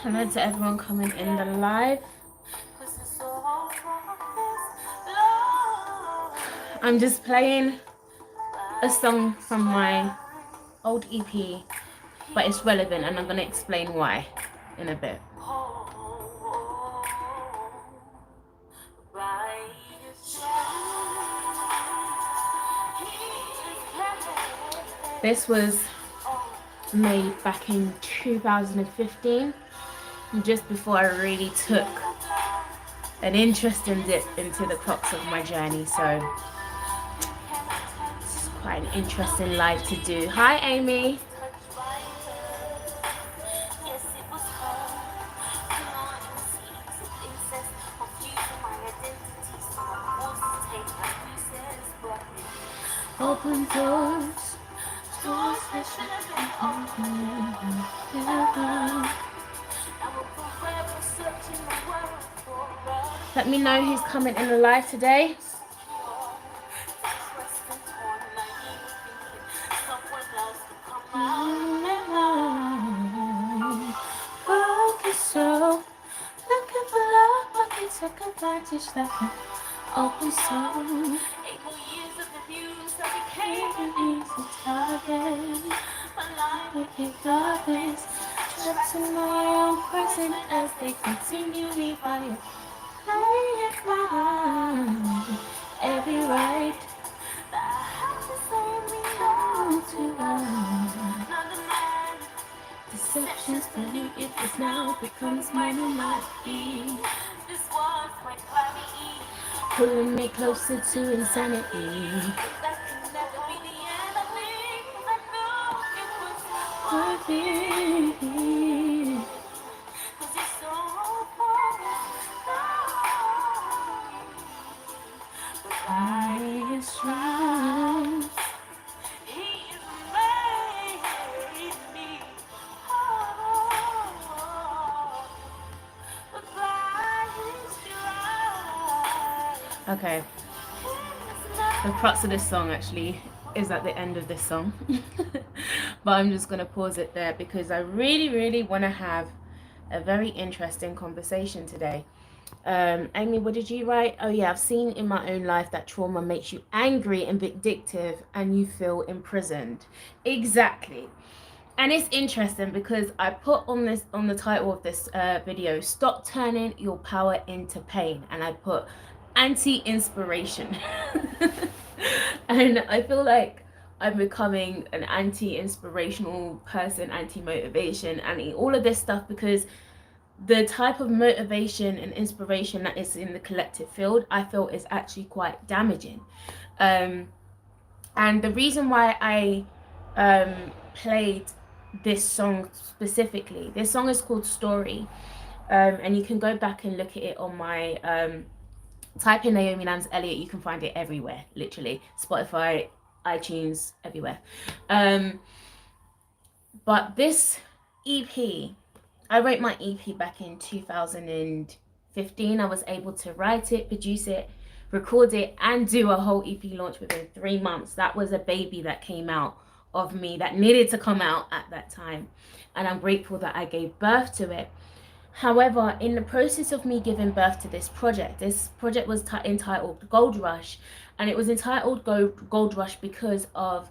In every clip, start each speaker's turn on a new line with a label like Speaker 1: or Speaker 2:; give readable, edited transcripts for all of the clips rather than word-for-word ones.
Speaker 1: Hello to everyone coming in the live. I'm just playing a song from my old EP, but it's relevant and I'm going to explain why in a bit. This was made back in 2015, just before I really took an interesting dip into the crux of my journey. So it's quite an interesting live to do. Hi, Amy. Open doors, doors that should be open. Let me know who's coming in the live today. So looking for love, but they took advantage that can open soul. 8 more years of abuse, I became an easy target. My life became darkness, trapped in my own prison as they continually violate every right that I have to say me no to love. Deceptions believe it is now becomes mine and not be. This was my clarity, pulling me closer to insanity. That could never be the end of me, 'cause I knew it was worth it. 'Cause it's so hard but I am strong. Okay, the crux of this song actually is at the end of this song. But I'm just going to pause it there because I really want to have a very interesting conversation today. Amy, what did you write? Oh yeah, I've seen in my own life that trauma makes you angry and vindictive and you feel imprisoned. Exactly. And it's interesting because I put on the title of this video, stop turning your power into pain, and I put anti-inspiration. And I feel like I'm becoming an anti-inspirational person, anti-motivation, and all of this stuff, because the type of motivation and inspiration that is in the collective field, I feel, is actually quite damaging. And the reason why I played this song specifically, this song is called Story, and you can go back and look at it on my type in Naomi Nance Elliott, you can find it everywhere, literally, Spotify, iTunes, everywhere. But this EP, I wrote my EP back in 2015. I was able to write it, produce it, record it, and do a whole EP launch within 3 months. That was a baby that came out of me that needed to come out at that time, and I'm grateful that I gave birth to it. However, in the process of me giving birth to this project was entitled Gold Rush, and it was entitled Gold Rush because of,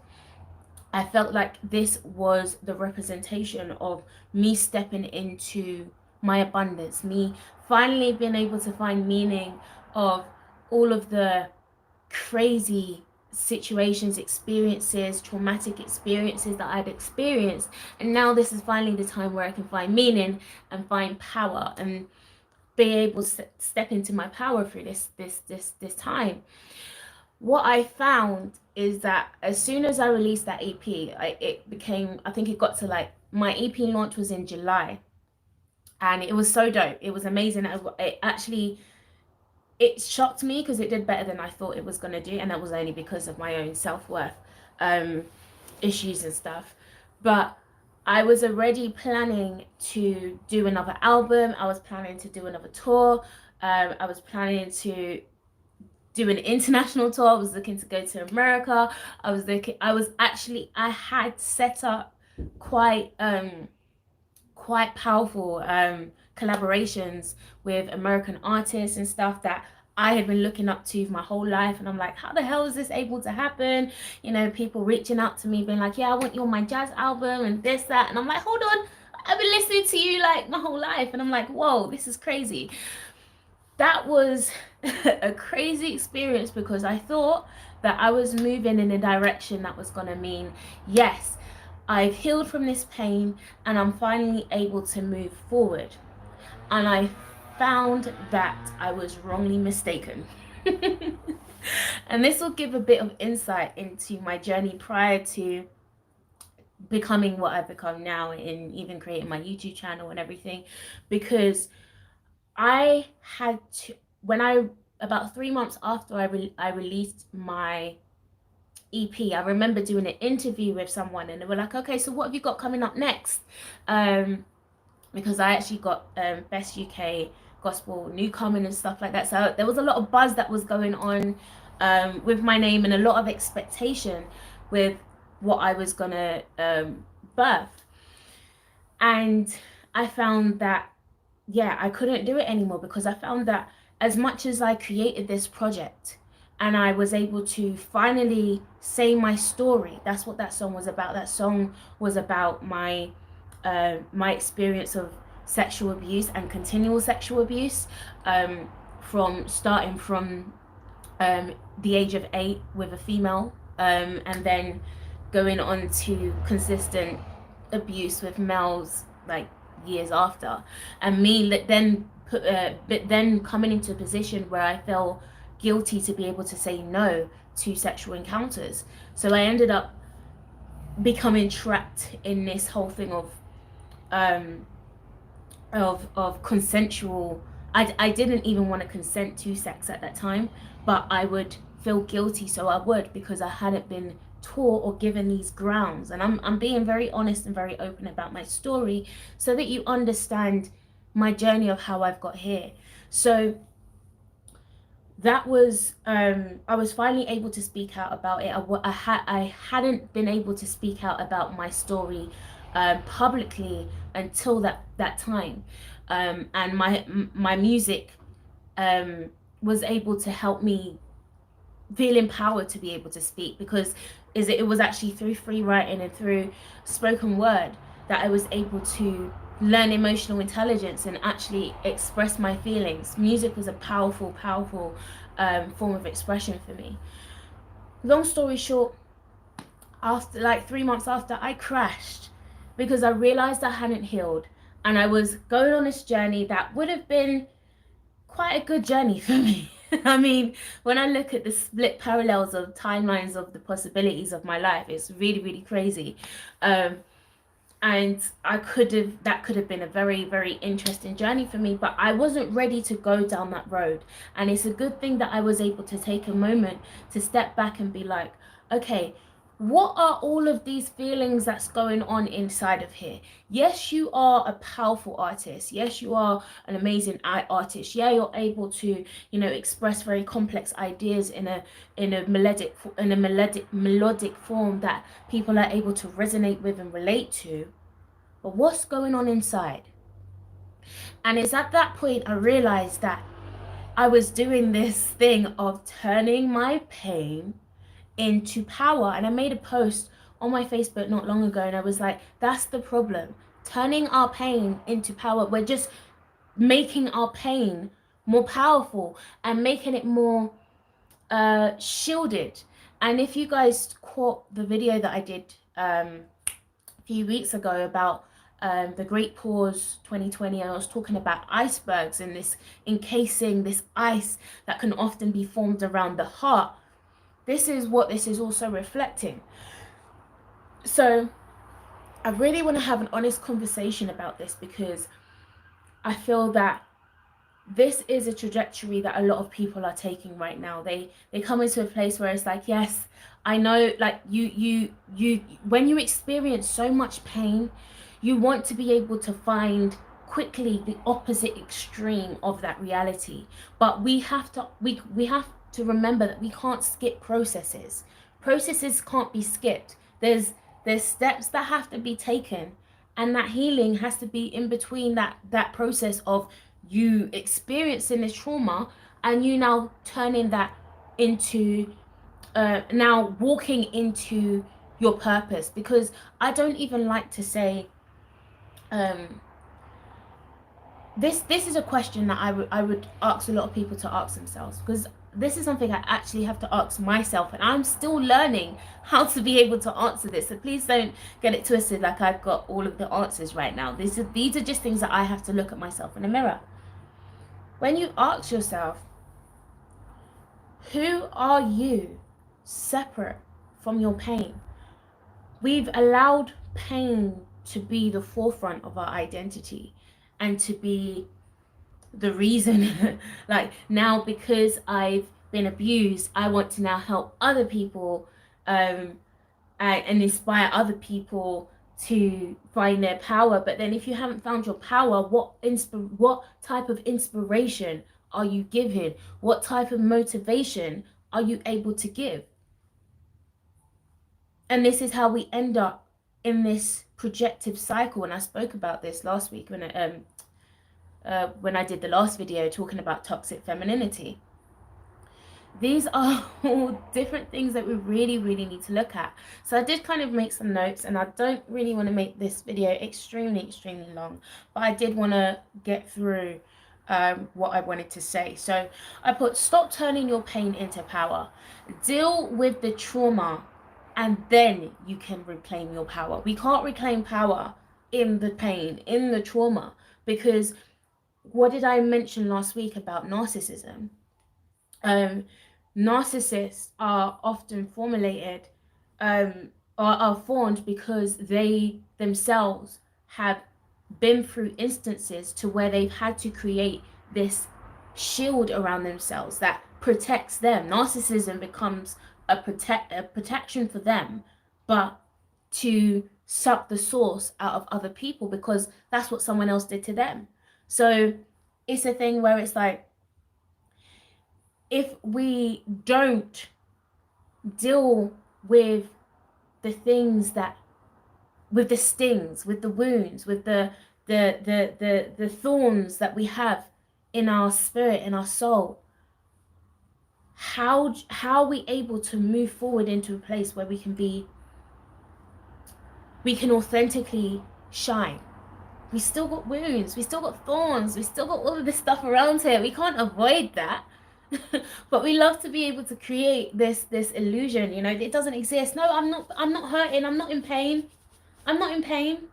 Speaker 1: I felt like this was the representation of me stepping into my abundance, me finally being able to find meaning of all of the crazy situations, experiences, traumatic experiences that I'd experienced. And now this is finally the time where I can find meaning and find power and be able to step into my power through this time. What I found is that as soon as I released that EP, I think it got to, like, my EP launch was in July, and it was so dope. It was amazing. It shocked me because it did better than I thought it was going to do, and that was only because of my own self-worth issues and stuff. But I was already planning to do another album. I was planning to do another tour. I was planning to do an international tour. I was looking to go to America. I had set up quite quite powerful collaborations with American artists and stuff that I had been looking up to my whole life. And I'm like, how the hell is this able to happen? You know, people reaching out to me being like, yeah, I want you on my jazz album and this, that. And I'm like, hold on, I've been listening to you like my whole life. And I'm like, whoa, this is crazy. That was a crazy experience because I thought that I was moving in a direction that was going to mean, yes, I've healed from this pain and I'm finally able to move forward. And I found that I was wrongly mistaken. And this will give a bit of insight into my journey prior to becoming what I've become now, in even creating my YouTube channel and everything, because I had to, when I, about 3 months after I released my EP, I remember doing an interview with someone and they were like, okay, so what have you got coming up next? Because I actually got Best UK Gospel Newcomer and stuff like that. So there was a lot of buzz that was going on with my name and a lot of expectation with what I was gonna birth. And I found that, yeah, I couldn't do it anymore because I found that as much as I created this project and I was able to finally say my story, that's what that song was about. That song was about my experience of sexual abuse and continual sexual abuse, from starting from the age of 8 with a female, and then going on to consistent abuse with males like years after, and me then but then coming into a position where I felt guilty to be able to say no to sexual encounters. So I ended up becoming trapped in this whole thing um of consensual. I didn't even want to consent to sex at that time, but I would feel guilty, so I would, because I hadn't been taught or given these grounds. And I'm being very honest and very open about my story so that you understand my journey of how I've got here. So that was I was finally able to speak out about it. I hadn't been able to speak out about my story publicly until that time, and my music was able to help me feel empowered to be able to speak, because it was actually through free writing and through spoken word that I was able to learn emotional intelligence and actually express my feelings. Music was a powerful form of expression for me. Long story short, after like 3 months after, I crashed because I realized I hadn't healed, and I was going on this journey that would have been quite a good journey for me. I mean, when I look at the split parallels of timelines of the possibilities of my life, it's really crazy. And that could have been a very interesting journey for me, but I wasn't ready to go down that road. And it's a good thing that I was able to take a moment to step back and be like, okay, what are all of these feelings that's going on inside of here? Yes, you are a powerful artist. Yes, you are an amazing artist. Yeah, you're able to, express very complex ideas in a melodic form that people are able to resonate with and relate to. But what's going on inside? And it's at that point I realized that I was doing this thing of turning my pain into power. And I made a post on my Facebook not long ago, and I was like, that's the problem, turning our pain into power. We're just making our pain more powerful and making it more shielded. And if you guys caught the video that I did a few weeks ago about the Great Pause 2020, and I was talking about icebergs and this encasing this ice that can often be formed around the heart. This is what this is also reflecting. So I really want to have an honest conversation about this, because I feel that this is a trajectory that a lot of people are taking right now. They come into a place where it's like, yes, I know, like you when you experience so much pain, you want to be able to find quickly the opposite extreme of that reality. But we have to remember that we can't skip processes. Processes can't be skipped. There's steps that have to be taken, And that healing has to be in between that process of you experiencing this trauma and you now turning that into now walking into your purpose. Because I don't even like to say this is a question that I would ask a lot of people to ask themselves, because this is something I actually have to ask myself, and I'm still learning how to be able to answer this. So please don't get it twisted like I've got all of the answers right now. These are just things that I have to look at myself in the mirror. When you ask yourself, who are you separate from your pain? We've allowed pain to be the forefront of our identity and to be the reason like now, because I've been abused, I want to now help other people and inspire other people to find their power. But then if you haven't found your power, what type of inspiration are you giving? What type of motivation are you able to give? And this is how we end up in this projective cycle. And I spoke about this last week when I did the last video talking about toxic femininity. These are all different things that we really, really need to look at. So I did kind of make some notes, and I don't really want to make this video extremely, extremely long, but I did want to get through what I wanted to say. So I put, stop turning your pain into power. Deal with the trauma, and then you can reclaim your power. We can't reclaim power in the pain, in the trauma, because what did I mention last week about narcissism? Narcissists are often formulated are formed because they themselves have been through instances to where they've had to create this shield around themselves that protects them. Narcissism becomes a protection for them, but to suck the source out of other people, because that's what someone else did to them. So it's a thing where it's like, if we don't deal with the things that, with the stings, with the wounds, with the thorns that we have in our spirit, in our soul, how are we able to move forward into a place where we can authentically shine? We still got wounds, we still got thorns, we still got all of this stuff around here. We can't avoid that. But we love to be able to create this illusion, you know, it doesn't exist. No, I'm not hurting, I'm not in pain. I'm not in pain.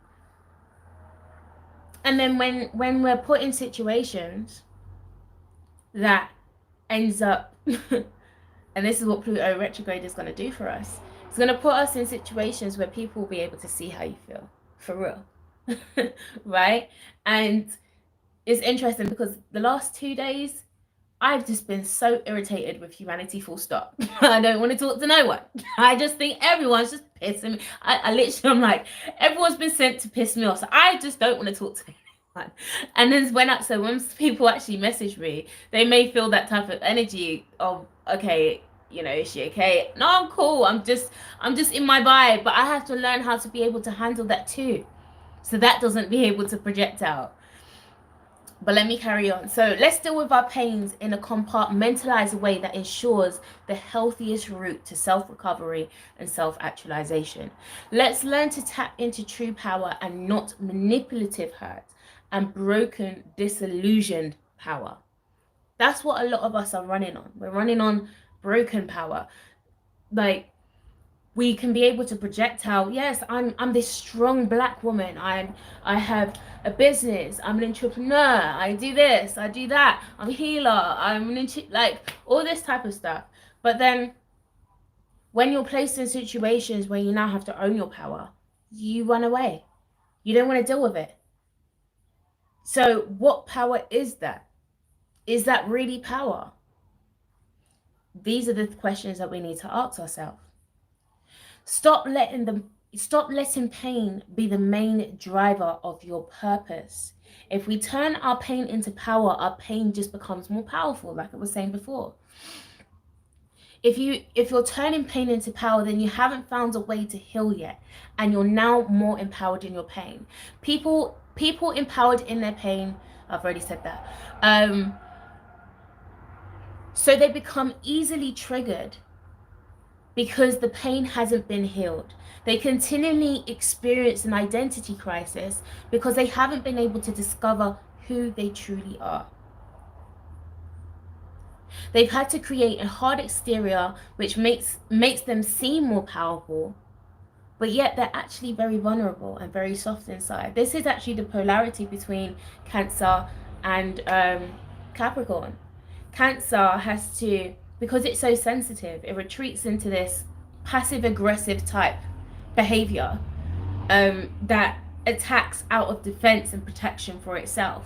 Speaker 1: And then when we're put in situations that ends up and this is what Pluto retrograde is going to do for us. It's going to put us in situations where people will be able to see how you feel, for real. Right? And it's interesting because the last 2 days I've just been so irritated with humanity, full stop. I don't want to talk to no one. I just think everyone's just pissing me. I literally, I'm like, everyone's been sent to piss me off. So I just don't want to talk to anyone. And then when people actually message me, they may feel that type of energy of, okay, you know, is she okay? No, I'm cool. I'm just in my vibe. But I have to learn how to be able to handle that too. So that doesn't be able to project out. But let me carry on. So let's deal with our pains in a compartmentalized way that ensures the healthiest route to self-recovery and self-actualization. Let's learn to tap into true power and not manipulative hurt and broken, disillusioned power. That's what a lot of us are running on. We're running on broken power. Like, we can be able to project how, yes, I'm this strong black woman. I have a business. I'm an entrepreneur. I do this. I do that. I'm a healer. I'm like all this type of stuff. But then when you're placed in situations where you now have to own your power, you run away. You don't want to deal with it. So what power is that? Is that really power? These are the questions that we need to ask ourselves. Stop letting pain be the main driver of your purpose. If we turn our pain into power, our pain just becomes more powerful, like I was saying before. If you're turning pain into power, then you haven't found a way to heal yet, and you're now more empowered in your pain. People empowered in their pain, I've already said that, so they become easily triggered because the pain hasn't been healed. They continually experience an identity crisis because they haven't been able to discover who they truly are. They've had to create a hard exterior which makes them seem more powerful, but yet they're actually very vulnerable and very soft inside. This is actually the polarity between Cancer and Capricorn. Cancer has to, because it's so sensitive, it retreats into this passive aggressive type behavior that attacks out of defense and protection for itself.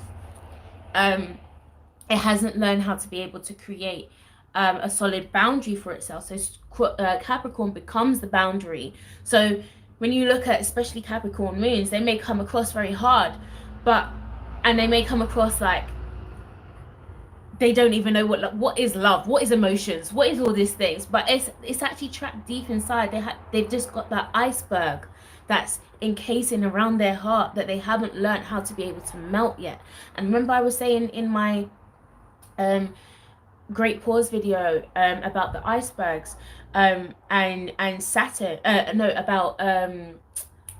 Speaker 1: It hasn't learned how to be able to create a solid boundary for itself. So Capricorn becomes the boundary. So when you look at especially Capricorn moons, they may come across very hard, and they may come across like they don't even know what is love, what is emotions, what is all these things. But it's actually trapped deep inside. They've just got that iceberg that's encasing around their heart that they haven't learned how to be able to melt yet. And remember, I was saying in my great pause video about the icebergs and Saturn, about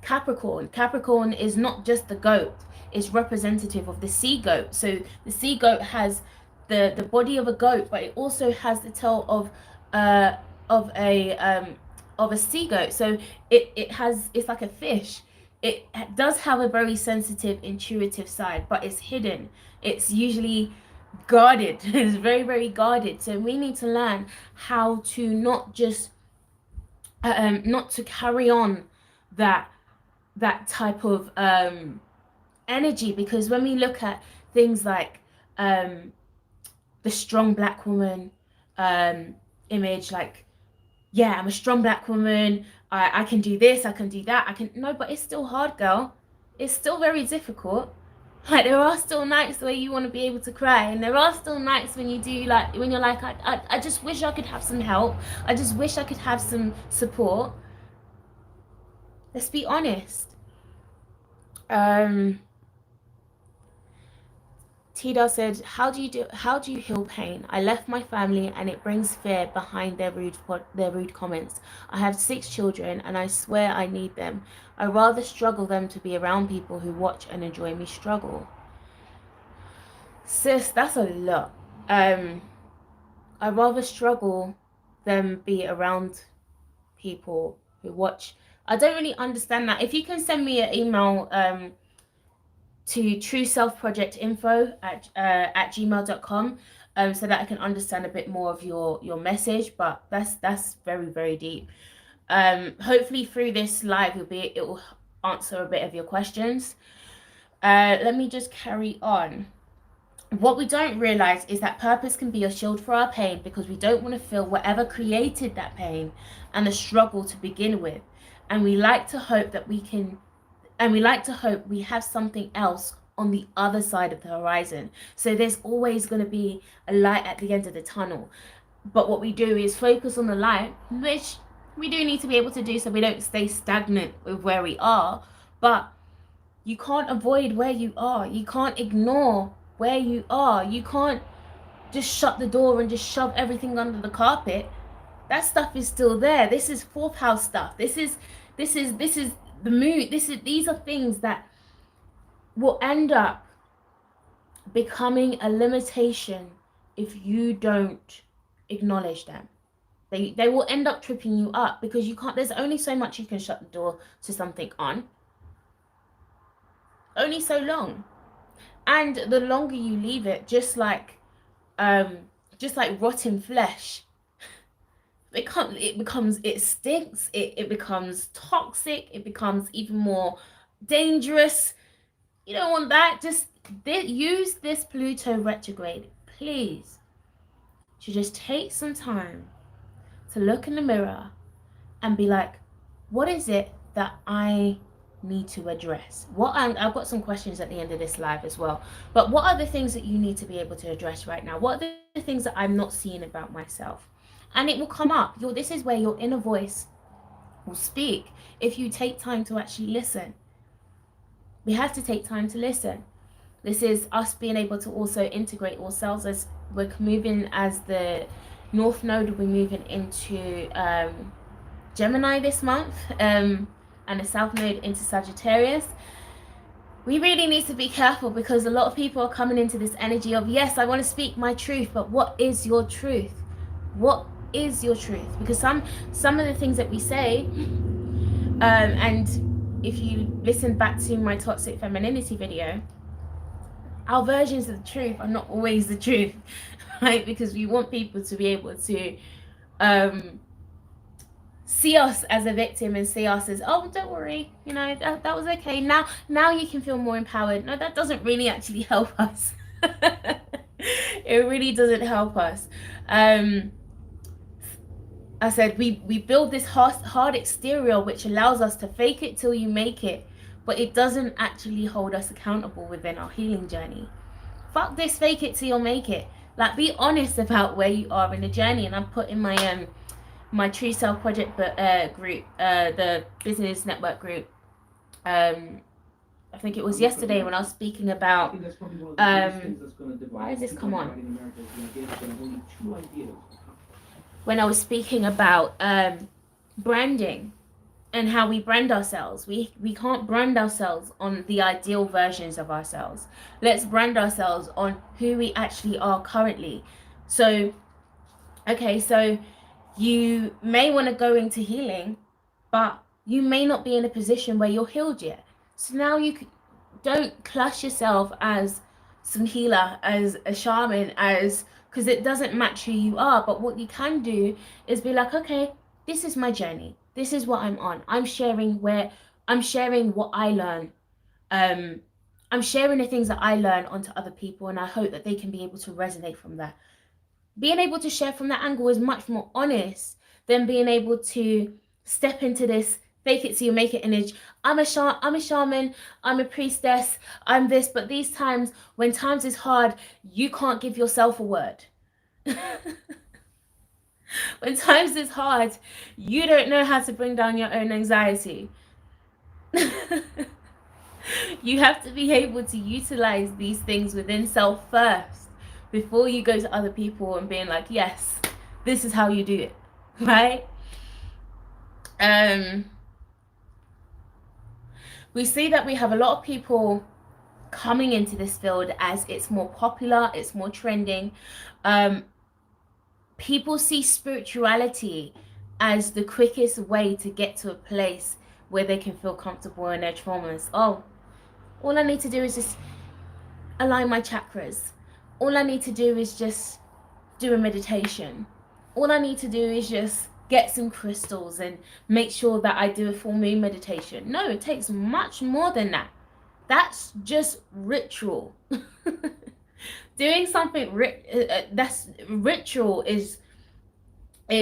Speaker 1: Capricorn. Capricorn is not just the goat, it's representative of the sea goat. So the sea goat has the body of a goat, but it also has the tail of a sea goat. So it's like a fish. It does have a very sensitive, intuitive side, but it's hidden. It's usually guarded. It's very, very guarded. So we need to learn how to not to carry on that type of energy, because when we look at things like the strong black woman image, like, yeah, I'm a strong black woman, I can do this, I can do that, no, but it's still hard, girl. It's still very difficult. Like, there are still nights where you want to be able to cry, and there are still nights when you're like, I just wish I could have some help, I just wish I could have some support. Let's be honest. Tida said, how do you heal pain? I left my family and it brings fear behind their rude comments. I have 6 children and I swear I need them. I rather struggle them to be around people who watch and enjoy me struggle. Sis, that's a lot. I rather struggle them be around people who watch. I don't really understand that. If you can send me an email to trueselfprojectinfo@gmail.com so that I can understand a bit more of your message. But that's very, very deep. Hopefully through this live it will answer a bit of your questions. Let me just carry on. What we don't realize is that purpose can be a shield for our pain, because we don't want to feel whatever created that pain and the struggle to begin with, and we like to hope we have something else on the other side of the horizon. So there's always going to be a light at the end of the tunnel. But what we do is focus on the light, which we do need to be able to do so we don't stay stagnant with where we are. But you can't avoid where you are. You can't ignore where you are. You can't just shut the door and just shove everything under the carpet. That stuff is still there. This is 4th house stuff. This is the moon. These are things that will end up becoming a limitation if you don't acknowledge them. They will end up tripping you up, because you can't. There's only so much you can shut the door to something on. Only so long. And the longer you leave it, just like rotten flesh, it stinks, it becomes toxic, it becomes even more dangerous. You don't want that. Just use this Pluto retrograde, please, to just take some time to look in the mirror and be like, what is it that I need to address? I've got some questions at the end of this live as well, but what are the things that you need to be able to address right now? What are the things that I'm not seeing about myself? and it will come up. This is where your inner voice will speak if you take time to actually listen. We have to take time to listen. This is us being able to also integrate ourselves as we're moving, as the North Node will be moving into Gemini this month, and the South Node into Sagittarius. We really need to be careful, because a lot of people are coming into this energy of, yes, I want to speak my truth, but what is your truth? What is your truth? Because some of the things that we say, and if you listen back to my toxic femininity video, our versions of the truth are not always the truth, right? Because we want people to be able to see us as a victim and see us as, oh, don't worry, you know, that was okay. Now you can feel more empowered. No, that doesn't really actually help us. It really doesn't help us. I said we build this hard exterior which allows us to fake it till you make it, but it doesn't actually hold us accountable within our healing journey. Fuck this fake it till you'll make it. Like, be honest about where you are in the journey. And I've put in my my True Self Project group, the business network group, I think it was yesterday when I was speaking about why does this come on? When I was speaking about branding and how we brand ourselves. We can't brand ourselves on the ideal versions of ourselves. Let's brand ourselves on who we actually are currently. So, okay, so you may want to go into healing, but you may not be in a position where you're healed yet. So now don't class yourself as some healer, as a shaman, because it doesn't match who you are. But what you can do is be like, okay, this is my journey. This is what I'm on. I'm sharing what I learn. I'm sharing the things that I learn onto other people, and I hope that they can be able to resonate from that. Being able to share from that angle is much more honest than being able to step into this fake it till you make it image. I'm a shaman, I'm a priestess, I'm this, but these times, when times is hard, you can't give yourself a word. When times is hard, you don't know how to bring down your own anxiety. You have to be able to utilize these things within self first before you go to other people and being like, yes, this is how you do it, right? We see that we have a lot of people coming into this field as it's more popular, it's more trending. People see spirituality as the quickest way to get to a place where they can feel comfortable in their traumas. Oh, all I need to do is just align my chakras. All I need to do is just do a meditation. All I need to do is just get some crystals and make sure that I do a full moon meditation. No, it takes much more than that. That's just ritual. Doing something that's ritual is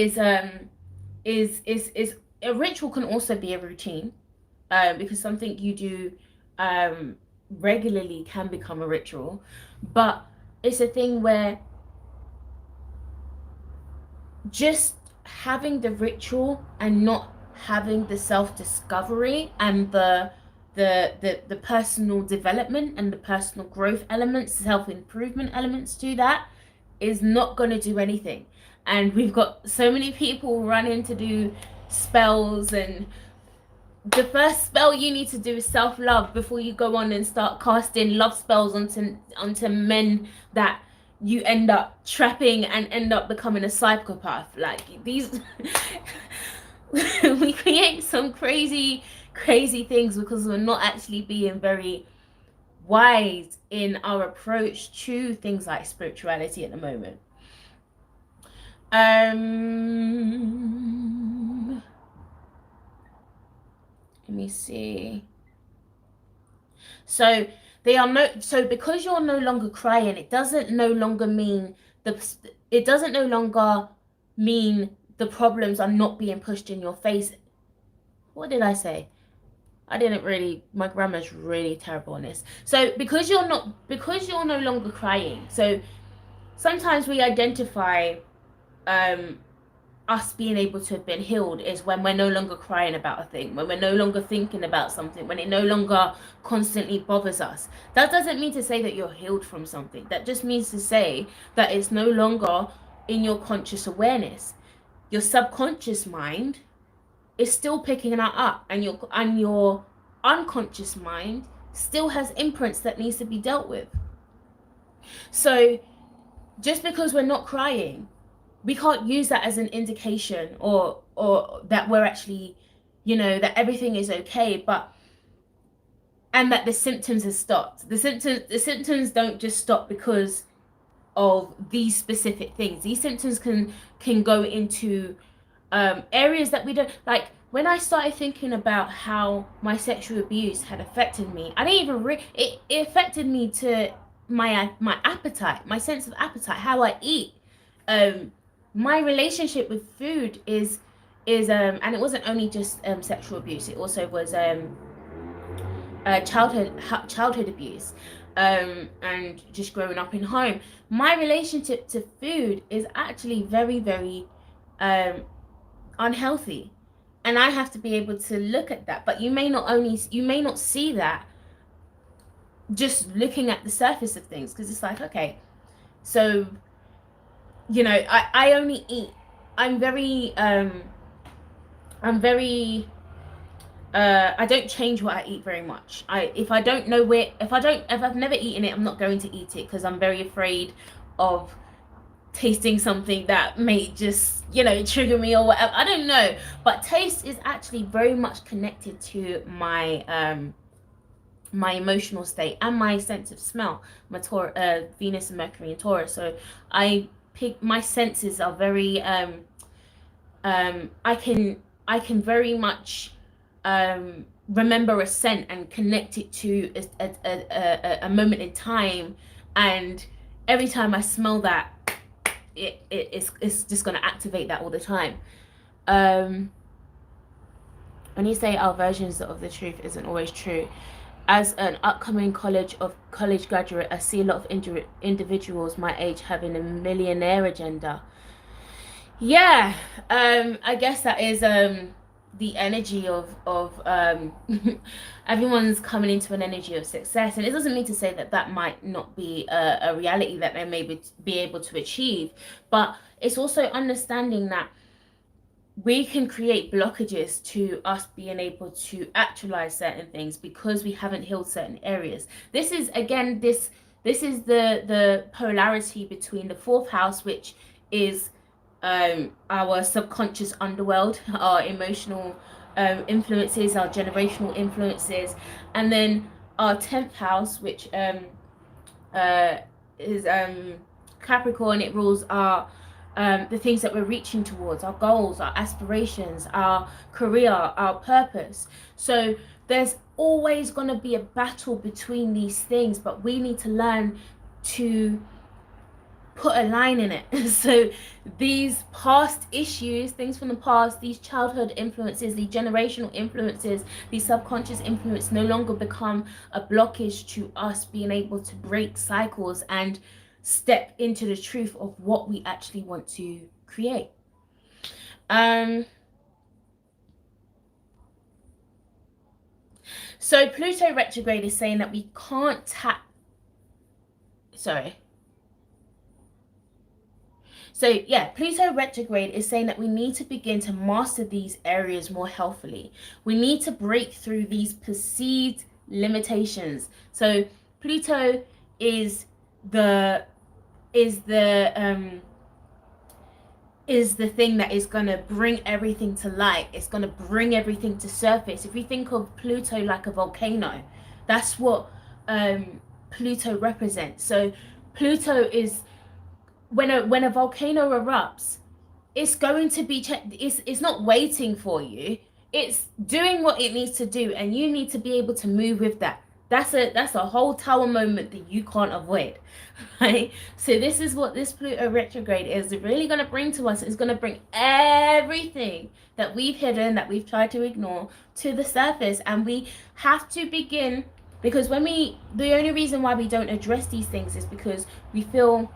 Speaker 1: a ritual can also be a routine, because something you do regularly can become a ritual, but it's a thing where just having the ritual and not having the self-discovery and the personal development and the personal growth elements, self-improvement elements to that is not going to do anything. And we've got so many people running to do spells, and the first spell you need to do is self-love before you go on and start casting love spells onto men that you end up trapping and end up becoming a psychopath. Like, these we create some crazy things because we're not actually being very wise in our approach to things like spirituality at the moment. Let me see. So because you're no longer crying, it doesn't no longer mean the problems are not being pushed in your face. What did I say? My grammar's really terrible on this. So because you're no longer crying. So sometimes we identify us being able to have been healed is when we're no longer crying about a thing, when we're no longer thinking about something, when it no longer constantly bothers us. That doesn't mean to say that you're healed from something. That just means to say that it's no longer in your conscious awareness. Your subconscious mind is still picking that up, and your unconscious mind still has imprints that needs to be dealt with. So just because we're not crying, we can't use that as an indication or that we're actually, that everything is okay, and that the symptoms have stopped. The symptoms don't just stop because of these specific things. These symptoms can go into areas that we don't like. When I started thinking about how my sexual abuse had affected me, I didn't even it affected me to my appetite, my sense of appetite, how I eat. My relationship with food is and it wasn't only just sexual abuse. It also was childhood abuse, and just growing up in home. My relationship to food is actually very, very unhealthy, and I have to be able to look at that. But you may not see that just looking at the surface of things, because it's like, okay, so I only eat. I'm very I don't change what I eat very much. If I've never eaten it, I'm not going to eat it, because I'm very afraid of tasting something that may just trigger me or whatever. I don't know, but taste is actually very much connected to my emotional state and my sense of smell. My Venus and Mercury and Taurus, so my senses are very I can very much remember a scent and connect it to a moment in time, and every time I smell that, it's just going to activate that all the time. When you say our versions of the truth isn't always true, as an upcoming college graduate, I see a lot of individuals my age having a millionaire agenda. Yeah, I guess that is the energy of everyone's coming into an energy of success, and it doesn't mean to say that that might not be a reality that they may be able to achieve, but it's also understanding that we can create blockages to us being able to actualize certain things because we haven't healed certain areas. This is again this is the polarity between the fourth house, which is our subconscious underworld, our emotional influences, our generational influences, and then our 10th house, which is Capricorn. It rules our the things that we're reaching towards, our goals, our aspirations, our career, our purpose. So there's always going to be a battle between these things, but we need to learn to put a line in it. So these past issues, things from the past, these childhood influences, the generational influences, these subconscious influence no longer become a blockage to us being able to break cycles and step into the truth of what we actually want to create. So Pluto retrograde is saying that we can't So yeah, Pluto retrograde is saying that we need to begin to master these areas more healthily. We need to break through these perceived limitations. So Pluto is the thing that is going to bring everything to light. It's going to bring everything to surface. If you think of Pluto like a volcano, that's what Pluto represents. So Pluto is when a volcano erupts, it's going to be it's not waiting for you. It's doing what it needs to do, and you need to be able to move with that. That's a whole tower moment that you can't avoid, right? So this is what this Pluto retrograde is really going to bring to us. It's going to bring everything that we've hidden, that we've tried to ignore, to the surface, and we have to begin, because the only reason why we don't address these things is because we feel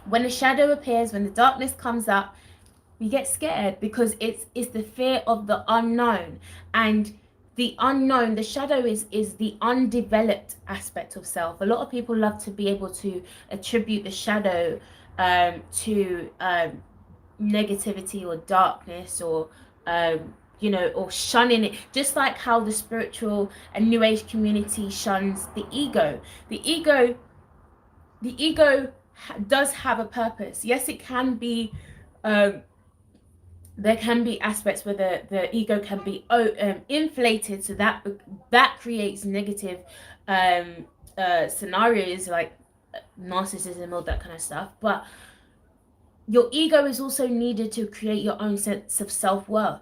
Speaker 1: when the shadow appears, when the darkness comes up, We get scared because it's the fear of the unknown. And the unknown, the shadow is the undeveloped aspect of self. A lot of people love to be able to attribute the shadow to negativity or darkness, or you know, or shunning it, just like how the spiritual and new age community shuns the ego. The ego does have a purpose. Yes, it can be there can be aspects where the ego can be inflated, so that creates negative scenarios like narcissism, all that kind of stuff. But your ego is also needed to create your own sense of self-worth.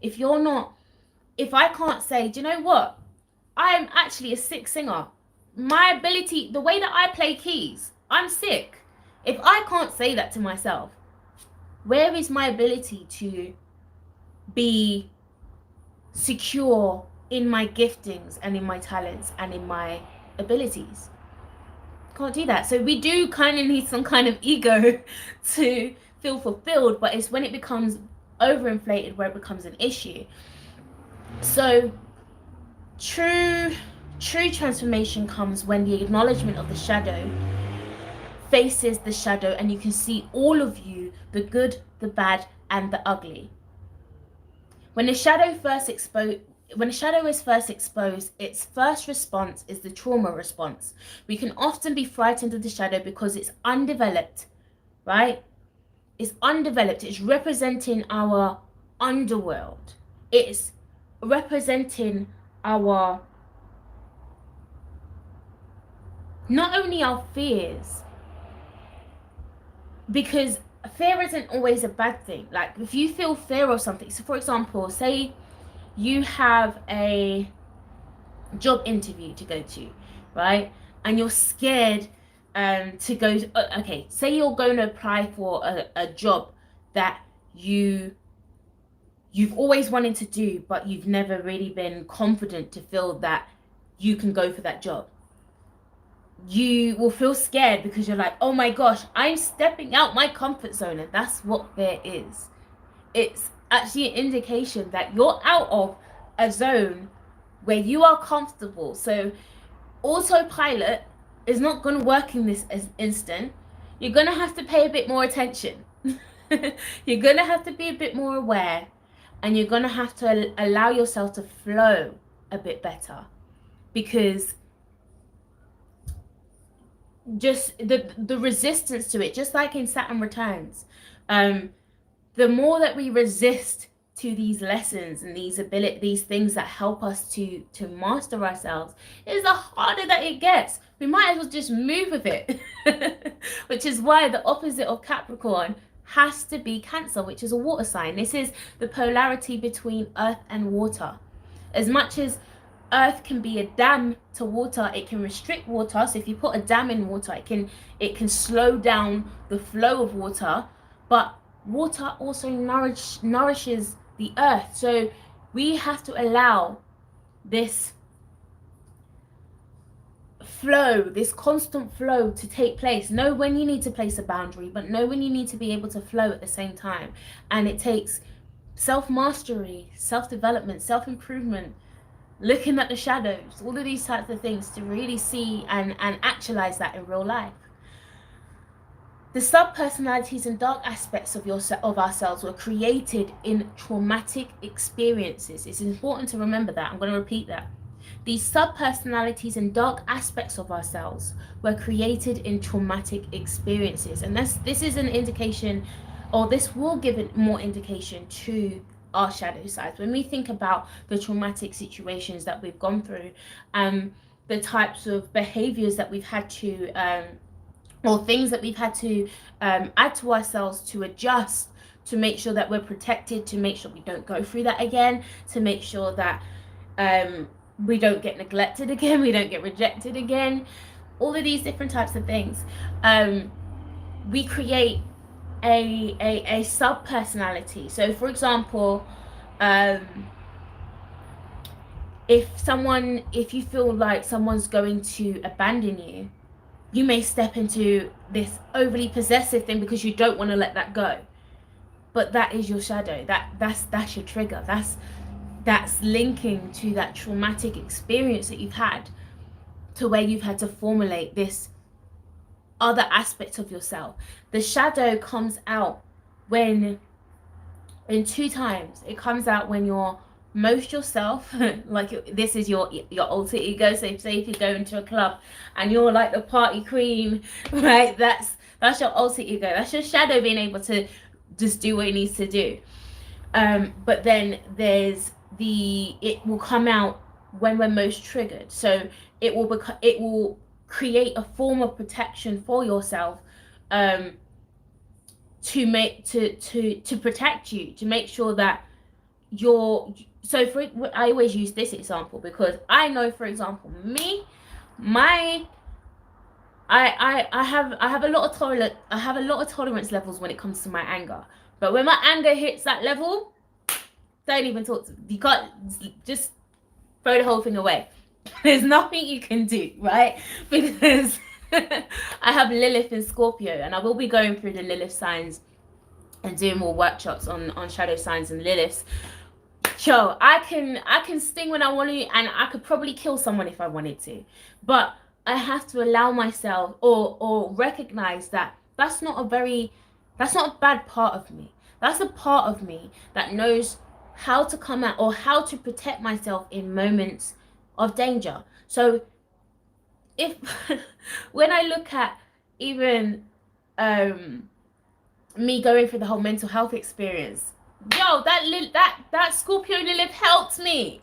Speaker 1: If I can't say, do you know what, I am actually a sick singer, my ability, the way that I play keys, I'm sick. If I can't say that to myself, where is my ability to be secure in my giftings and in my talents and in my abilities? Can't do that. So we do kind of need some kind of ego to feel fulfilled, but it's when it becomes overinflated where it becomes an issue. So true transformation comes when the acknowledgement of the shadow faces the shadow, and you can see all of you, the good, the bad, and the ugly. When the shadow is first exposed, its first response is the trauma response. We can often be frightened of the shadow because it's undeveloped, right? It's undeveloped. It's representing our underworld. It's representing our, not only our fears, because fear isn't always a bad thing. Like if you feel fear of something, so for example, say you have a job interview to go to, right? And you're scared to go to, okay, say you're going to apply for a job that you've always wanted to do, but you've never really been confident to feel that you can go for that job. You will feel scared because you're like, oh my gosh, I'm stepping out my comfort zone. And that's what fear is. It's actually an indication that you're out of a zone where you are comfortable. So autopilot is not going to work in this instant. You're going to have to pay a bit more attention. You're going to have to be a bit more aware, and you're going to have to allow yourself to flow a bit better, because just the resistance to it, just like in Saturn Returns, the more that we resist to these lessons and these things that help us to master ourselves, is the harder that it gets. We might as well just move with it. Which is why the opposite of Capricorn has to be Cancer, which is a water sign. This is the polarity between earth and water. As much as earth can be a dam to water, it can restrict water. So if you put a dam in water, it can slow down the flow of water. But water also nourishes the earth. So we have to allow this flow, this constant flow to take place. Know when you need to place a boundary, but know when you need to be able to flow at the same time. And it takes self-mastery, self-development, self-improvement, looking at the shadows, all of these types of things to really see and actualize that in real life. The sub-personalities and dark aspects of ourselves were created in traumatic experiences. It's important to remember that. I'm going to repeat that. These sub-personalities and dark aspects of ourselves were created in traumatic experiences. And this is an indication, or this will give it more indication to our shadow sides. When we think about the traumatic situations that we've gone through, the types of behaviors that we've had to, or things that we've had to add to ourselves to adjust, to make sure that we're protected, to make sure we don't go through that again, to make sure that we don't get neglected again, we don't get rejected again, all of these different types of things. We create a sub-personality. So for example, if you feel like someone's going to abandon you, you may step into this overly possessive thing because you don't want to let that go. but that is your shadow. That's your trigger. That's linking to that traumatic experience that you've had, to where you've had to formulate this other aspect of yourself. The shadow comes out when, in two times. It comes out when you're most yourself, like this is your alter ego. So say if you go into a club and you're like the party queen, right? That's your alter ego. That's your shadow being able to just do what it needs to do. But then there's it will come out when we're most triggered. So it will create a form of protection for yourself, to protect you, to make sure that you're. So I always use this example because I know, for example, me, my I have a lot of tolerance levels when it comes to my anger. But when my anger hits that level, don't even talk to me. You can't, just throw the whole thing away. There's nothing you can do, right? Because I have Lilith in Scorpio, and I will be going through the Lilith signs and doing more workshops on shadow signs and Liliths. Yo, I can sting when I want to, and I could probably kill someone if I wanted to, but I have to allow myself or recognize that that's not a bad part of me. That's a part of me that knows how to come out or how to protect myself in moments of danger. So if when I look at even me going through the whole mental health experience, yo, that Scorpio Lilith helped me.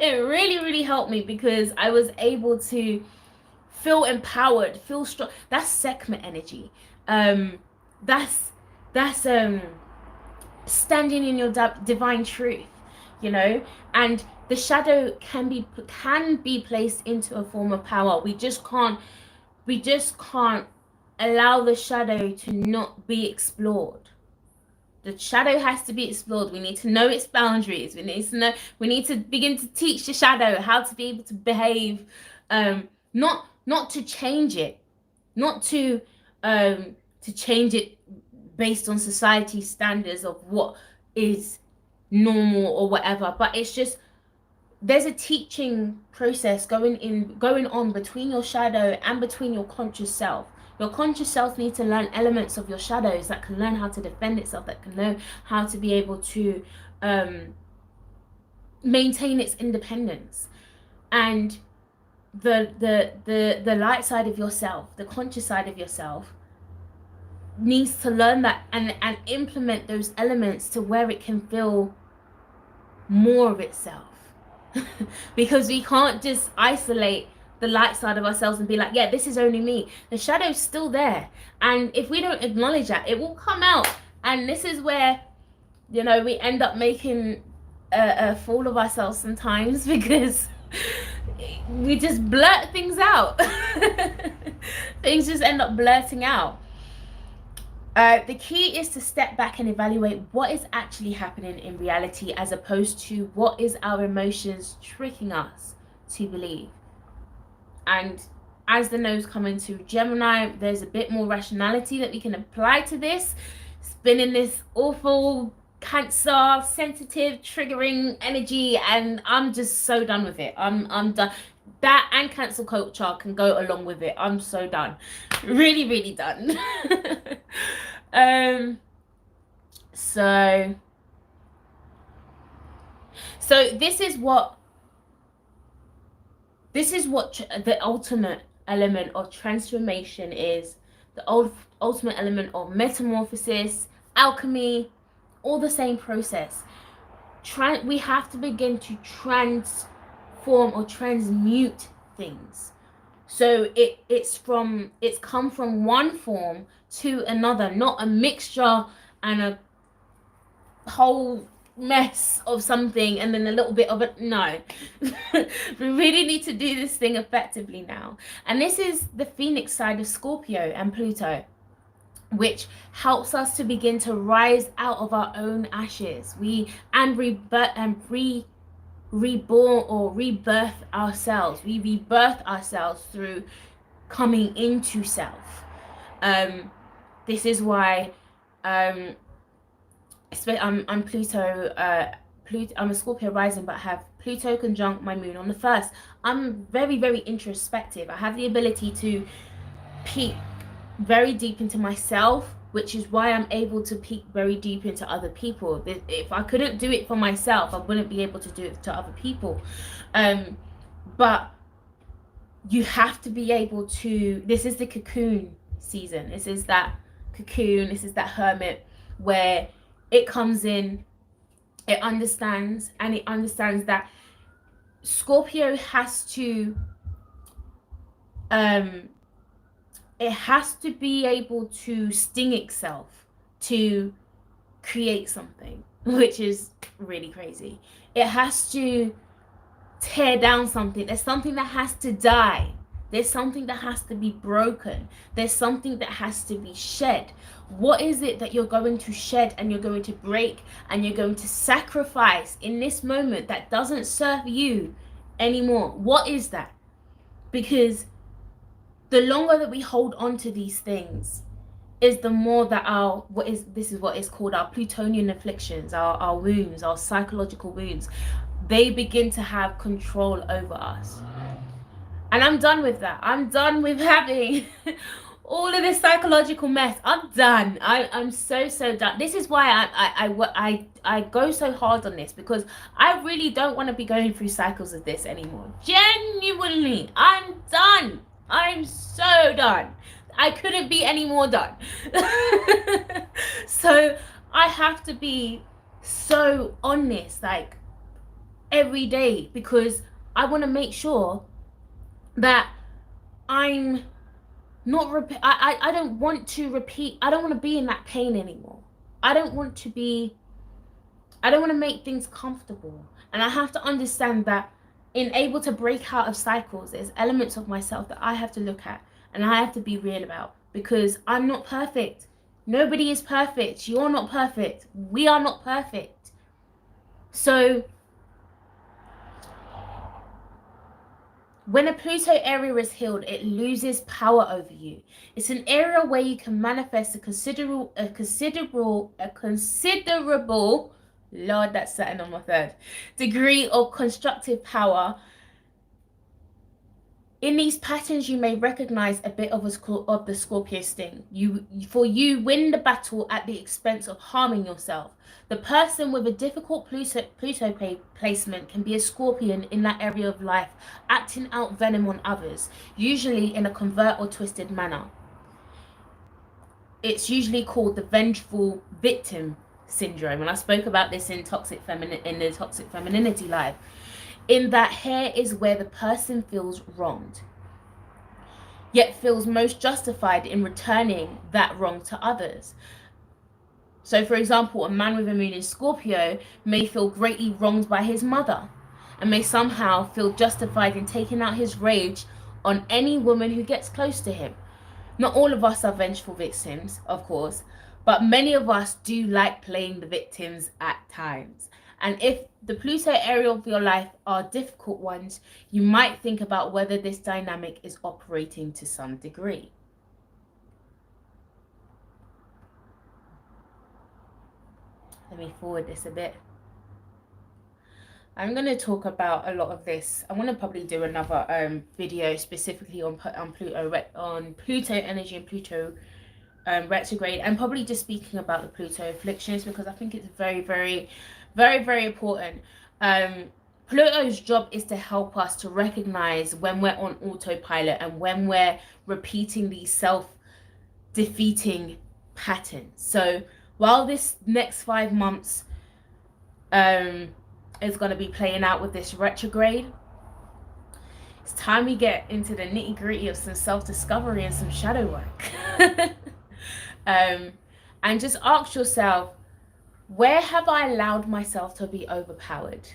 Speaker 1: It really helped me because I was able to feel empowered, feel strong. That's Sekhmet energy. That's standing in your divine truth, and the shadow can be placed into a form of power. We just can't allow the shadow to not be explored. The shadow has to be explored. We need to know its boundaries. We need to begin to teach the shadow how to be able to behave, not to change it, not to change it based on society's standards of what is normal or whatever. But it's just, there's a teaching process going on between your shadow and between your conscious self. Your conscious self needs to learn elements of your shadows that can learn how to defend itself, that can learn how to be able to maintain its independence. And the light side of yourself, the conscious side of yourself, needs to learn that and implement those elements to where it can feel more of itself. Because we can't just isolate the light side of ourselves and be like, yeah, this is only me. The shadow's still there, and if we don't acknowledge that, it will come out. And this is where, we end up making a fool of ourselves sometimes, because we just blurt things out. Things just end up blurting out. The key is to step back and evaluate what is actually happening in reality, as opposed to what is our emotions tricking us to believe. And as the nodes come into Gemini, there's a bit more rationality that we can apply to this. Spinning this awful Cancer, sensitive, triggering energy, and I'm just so done with it. I'm done. That and cancel culture can go along with it. I'm so done. Really done. So this is what the ultimate element of transformation is. The ultimate element of metamorphosis, alchemy, all the same process. We have to begin to transform or transmute things. So it's come from one form to another, not a mixture and a whole mess of something and then a little bit of it. No. We really need to do this thing effectively now. And this is the Phoenix side of Scorpio and Pluto, which helps us to begin to rise out of our own ashes. Reborn or rebirth ourselves. We rebirth ourselves through coming into self. This is why I'm Pluto. I'm a Scorpio rising, but I have Pluto conjunct my moon on the first. I'm very, very introspective. I have the ability to peek very deep into myself, which is why I'm able to peek very deep into other people. If I couldn't do it for myself, I wouldn't be able to do it to other people. But you have to be able to, this is the cocoon season. This is that cocoon, this is that hermit where it comes in, it understands that Scorpio has to it has to be able to sting itself to create something, which is really crazy. It has to tear down something. There's something that has to die. There's something that has to be broken. There's something that has to be shed. What is it that you're going to shed and you're going to break and you're going to sacrifice in this moment that doesn't serve you anymore? What is that? Because the longer that we hold on to these things is the more that this is what is called our Plutonian afflictions, our wounds, our psychological wounds, they begin to have control over us. And I'm done with that. I'm done with having all of this psychological mess. I'm done. I'm so done. This is why I go so hard on this, because I really don't want to be going through cycles of this anymore. Genuinely, I'm done. I'm so done. I couldn't be any more done. So I have to be so on this, like, every day, because I want to make sure that I'm not I don't want to repeat. I don't want to be in that pain anymore. I don't want to make things comfortable. And I have to understand that in able to break out of cycles, there's elements of myself that I have to look at and I have to be real about, because I'm not perfect. Nobody is perfect. You're not perfect. We are not perfect. So when a Pluto area is healed, it loses power over you. It's an area where you can manifest a considerable, Lord, that's setting on my third, degree of constructive power. In these patterns, you may recognize a bit of the Scorpio sting. You win the battle at the expense of harming yourself. The person with a difficult Pluto placement can be a Scorpion in that area of life, acting out venom on others, usually in a covert or twisted manner. It's usually called the vengeful victim syndrome, and I spoke about this in the Toxic Femininity Live. In that, here is where the person feels wronged, yet feels most justified in returning that wrong to others. So, for example, a man with a moon in Scorpio may feel greatly wronged by his mother and may somehow feel justified in taking out his rage on any woman who gets close to him. Not all of us are vengeful victims, of course, but many of us do like playing the victims at times. And if the Pluto area of your life are difficult ones, you might think about whether this dynamic is operating to some degree. Let me forward this a bit. I'm going to talk about a lot of this. I'm going to probably do another video specifically on Pluto energy and Pluto retrograde, and probably just speaking about the Pluto afflictions, because I think it's very important. Pluto's job is to help us to recognize when we're on autopilot and when we're repeating these self-defeating patterns. So while this next 5 months is going to be playing out with this retrograde, it's time we get into the nitty-gritty of some self-discovery and some shadow work. And just ask yourself, where have I allowed myself to be overpowered?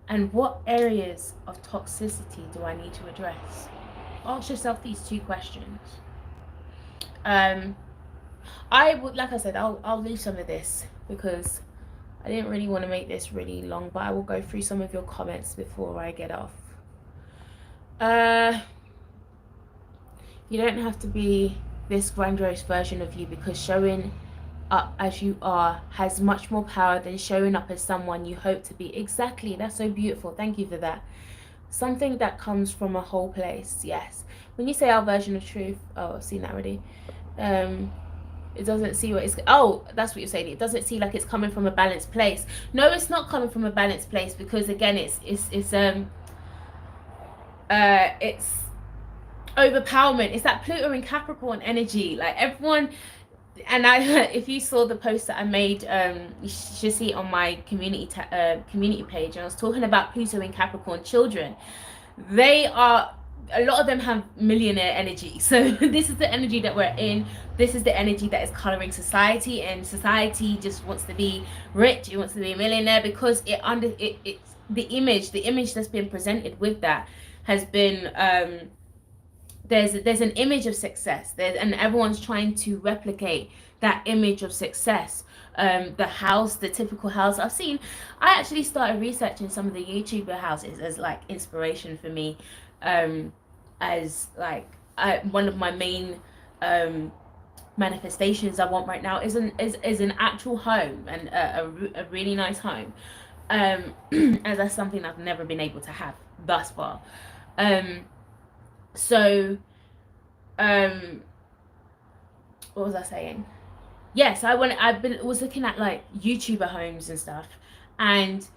Speaker 1: And what areas of toxicity do I need to address? Ask yourself these 2 questions. I would, like I said, I'll leave some of this because I didn't really want to make this really long, but I will go through some of your comments before I get off. You don't have to be this grandiose version of you, because showing up as you are has much more power than showing up as someone you hope to be. Exactly. That's so beautiful. Thank you for that. Something that comes from a whole place. Yes. When you say our version of truth, oh, I've seen that already. It doesn't see what it's, oh, that's what you're saying. It doesn't see like it's coming from a balanced place. No, it's not coming from a balanced place, because again, it's overpowerment. It's that Pluto and Capricorn energy. Like everyone, and I, if you saw the post that I made, you should see it on my community page. And I was talking about Pluto and Capricorn children. They are, a lot of them have millionaire energy. So this is the energy that we're in. This is the energy that is coloring society, and society just wants to be rich. It wants to be a millionaire because it's the image that's been presented with that has been there's an image of success there, and everyone's trying to replicate that image of success. The typical house I've seen. I actually started researching some of the YouTuber houses as like inspiration for me, as like one of my main manifestations I want right now is an actual home, and a really nice home, as that's something I've never been able to have thus far. So what was I saying? Yes, I was looking at like YouTuber homes and stuff, and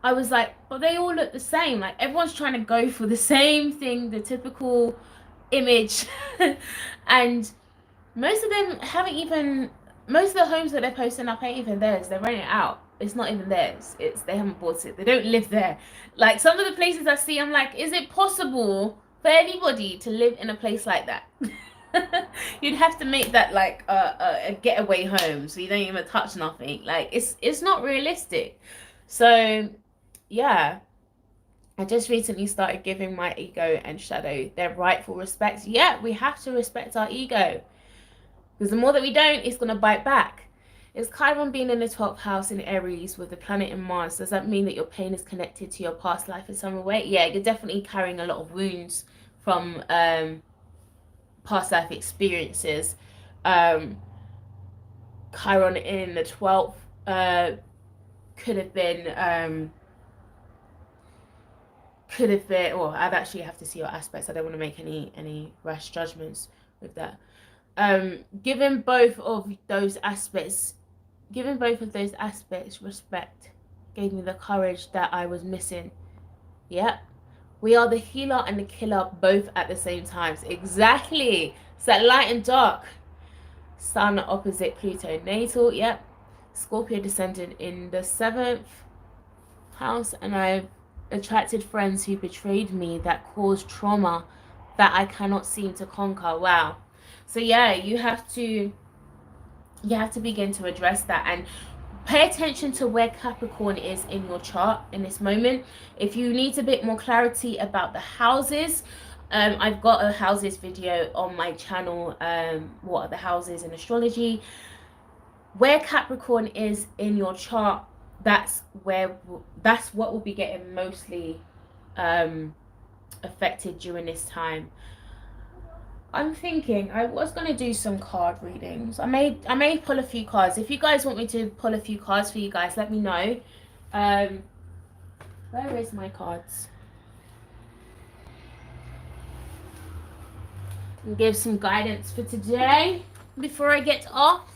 Speaker 1: I was like, but they all look the same. Like everyone's trying to go for the same thing, the typical image, and most of them haven't even. Most of the homes that they're posting up ain't even theirs. They're renting it out. It's not even theirs. They haven't bought it. They don't live there. Like some of the places I see, I'm like, is it possible for anybody to live in a place like that? You'd have to make that like a getaway home, so you don't even touch nothing. Like it's not realistic. So yeah, I just recently started giving my ego and shadow their rightful respect. Yeah, we have to respect our ego, because the more that we don't, it's gonna bite back. Is Chiron being in the 12th house in Aries with the planet in Mars, does that mean that your pain is connected to your past life in some way? Yeah, you're definitely carrying a lot of wounds from past life experiences. Chiron in the 12th could have been well, I'd actually have to see your aspects. I don't want to make any rash judgments with that. Given both of those aspects respect gave me the courage that I was missing. Yep. We are the healer and the killer both at the same times. Exactly. It's that light and dark. Sun opposite Pluto natal. Yep. Scorpio descendant in the 7th house, and I've attracted friends who betrayed me that caused trauma that I cannot seem to conquer. Wow. So yeah, you have to begin to address that and pay attention to where Capricorn is in your chart in this moment. If you need a bit more clarity about the houses, I've got a houses video on my channel. What are the houses in astrology? Where Capricorn is in your chart, that's what will be getting mostly affected during this time. I'm thinking I was gonna do some card readings. I may pull a few cards. If you guys want me to pull a few cards for you guys, let me know. Where is my cards? And give some guidance for today before I get off.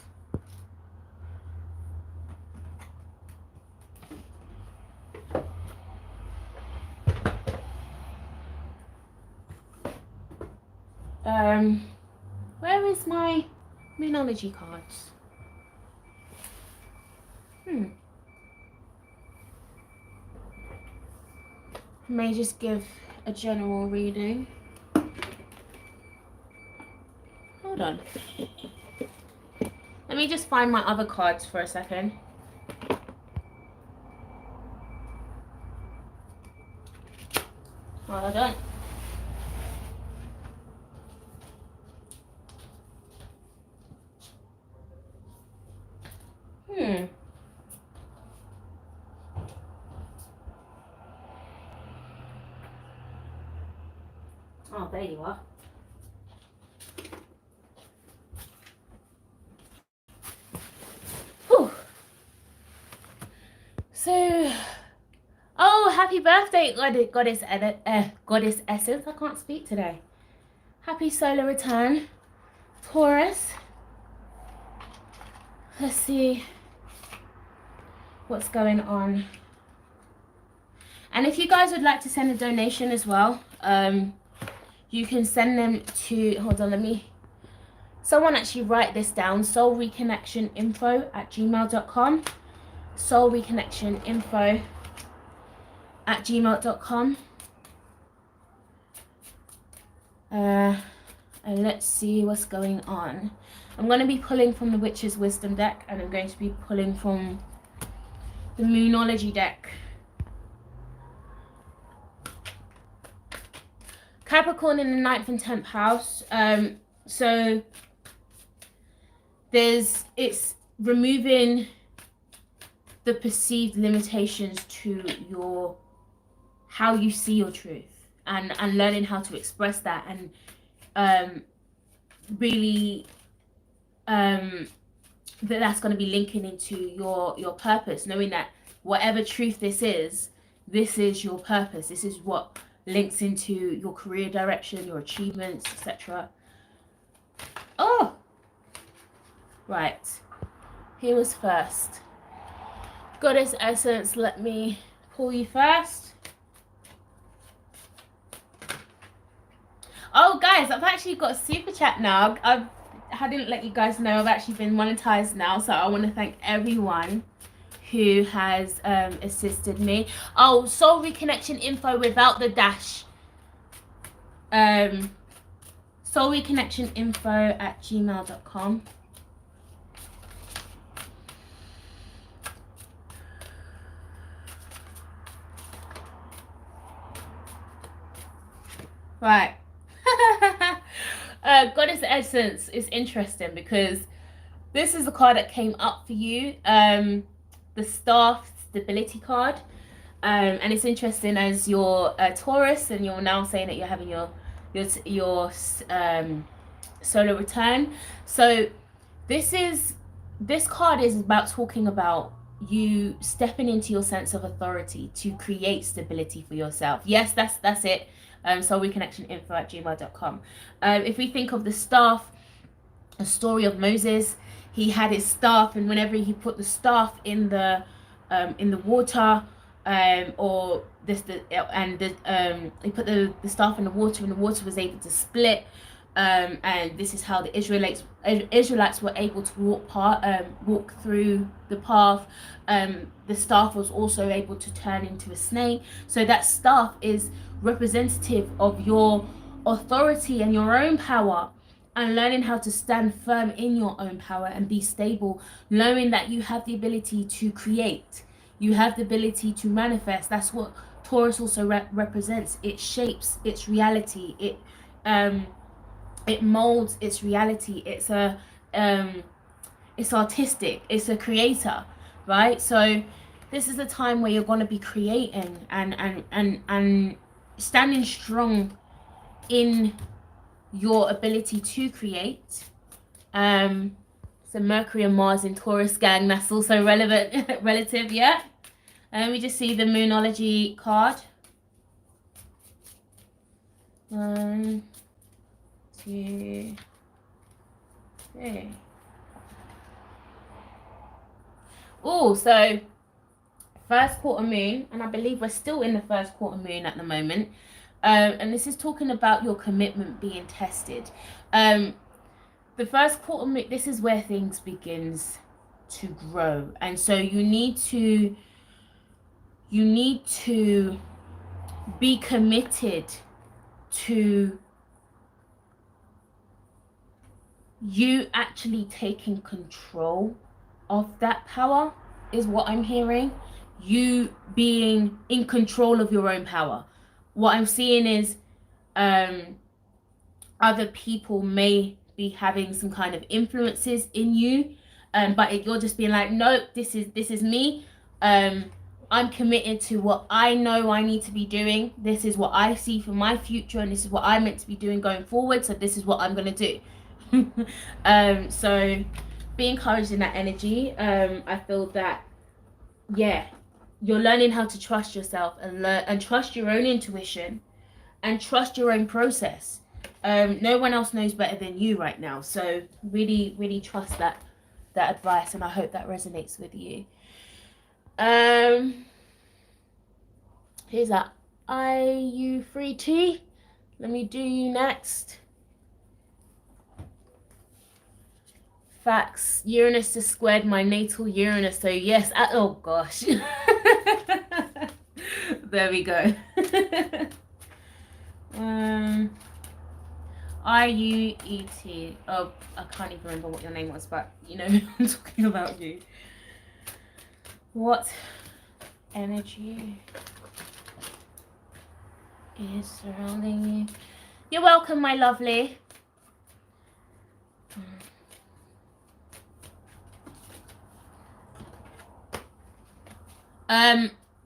Speaker 1: Where is my Moonology cards? I may just give a general reading. Hold on. Let me just find my other cards for a second. Hold on. Oh, there you are. So, oh, happy birthday, Goddess Essence. I can't speak today. Happy solar return, Taurus. Let's see what's going on. And if you guys would like to send a donation as well, you can send them to, hold on, someone actually write this down, soulreconnectioninfo@gmail.com. soulreconnectioninfo@gmail.com. And let's see what's going on. I'm going to be pulling from the Witch's Wisdom deck, and I'm going to be pulling from the Moonology deck. Capricorn in the 9th and 10th house. So it's removing the perceived limitations to how you see your truth, and learning how to express that, and really that's going to be linking into your purpose, knowing that whatever truth this is your purpose. This is what links into your career direction, your achievements, etc. Oh, right. Here was first. Goddess Essence, let me pull you first. Oh, guys, I've actually got a super chat now. I didn't let you guys know I've actually been monetized now, so I want to thank everyone who has assisted me. Oh, soul reconnection info without the dash. Soul reconnection info@gmail.com. Right. Goddess Essence is interesting because this is the card that came up for you. The Staff Stability card. And it's interesting as you're a Taurus and you're now saying that you're having your solar return. So this card is about talking about you stepping into your sense of authority to create stability for yourself. Yes, that's it. Soul reconnection info@gmail.com. If we think of the staff, a story of Moses, he had his staff, and whenever he put the staff in the water, he put the staff in the water, and the water was able to split. And this is how the Israelites were able to walk through the path. The staff was also able to turn into a snake. So that staff is representative of your authority and your own power, and learning how to stand firm in your own power and be stable, knowing that you have the ability to create, you have the ability to manifest. That's what Taurus also represents. It shapes its reality. It molds its reality. It's artistic. It's a creator, right? So this is a time where you're going to be creating and standing strong in your ability to create. So Mercury and Mars in Taurus, gang, that's also relative, yeah. And we just see the Moonology card. 1, 2, 3. Oh, so first quarter moon, and I believe we're still in the first quarter moon at the moment. And this is talking about your commitment being tested. The first quarter moon, this is where things begins to grow, and so you need to be committed to you actually taking control of that power, is what I'm hearing. You being in control of your own power. What I'm seeing is other people may be having some kind of influences in you, but you're just being like, nope, this is me. I'm committed to what I know I need to be doing. This is what I see for my future, and this is what I'm meant to be doing going forward. So this is what I'm gonna do. So be encouraged in that energy. I feel that, yeah, you're learning how to trust yourself and trust your own intuition and trust your own process. No one else knows better than you right now. So really, really trust that advice, and I hope that resonates with you. Here's that IU free tea. Let me do you next. Facts. Uranus has squared my natal Uranus. So yes, oh gosh. There we go. IUET. Oh, I can't even remember what your name was, but you know I'm talking about you. What energy is surrounding you? You're welcome, my lovely.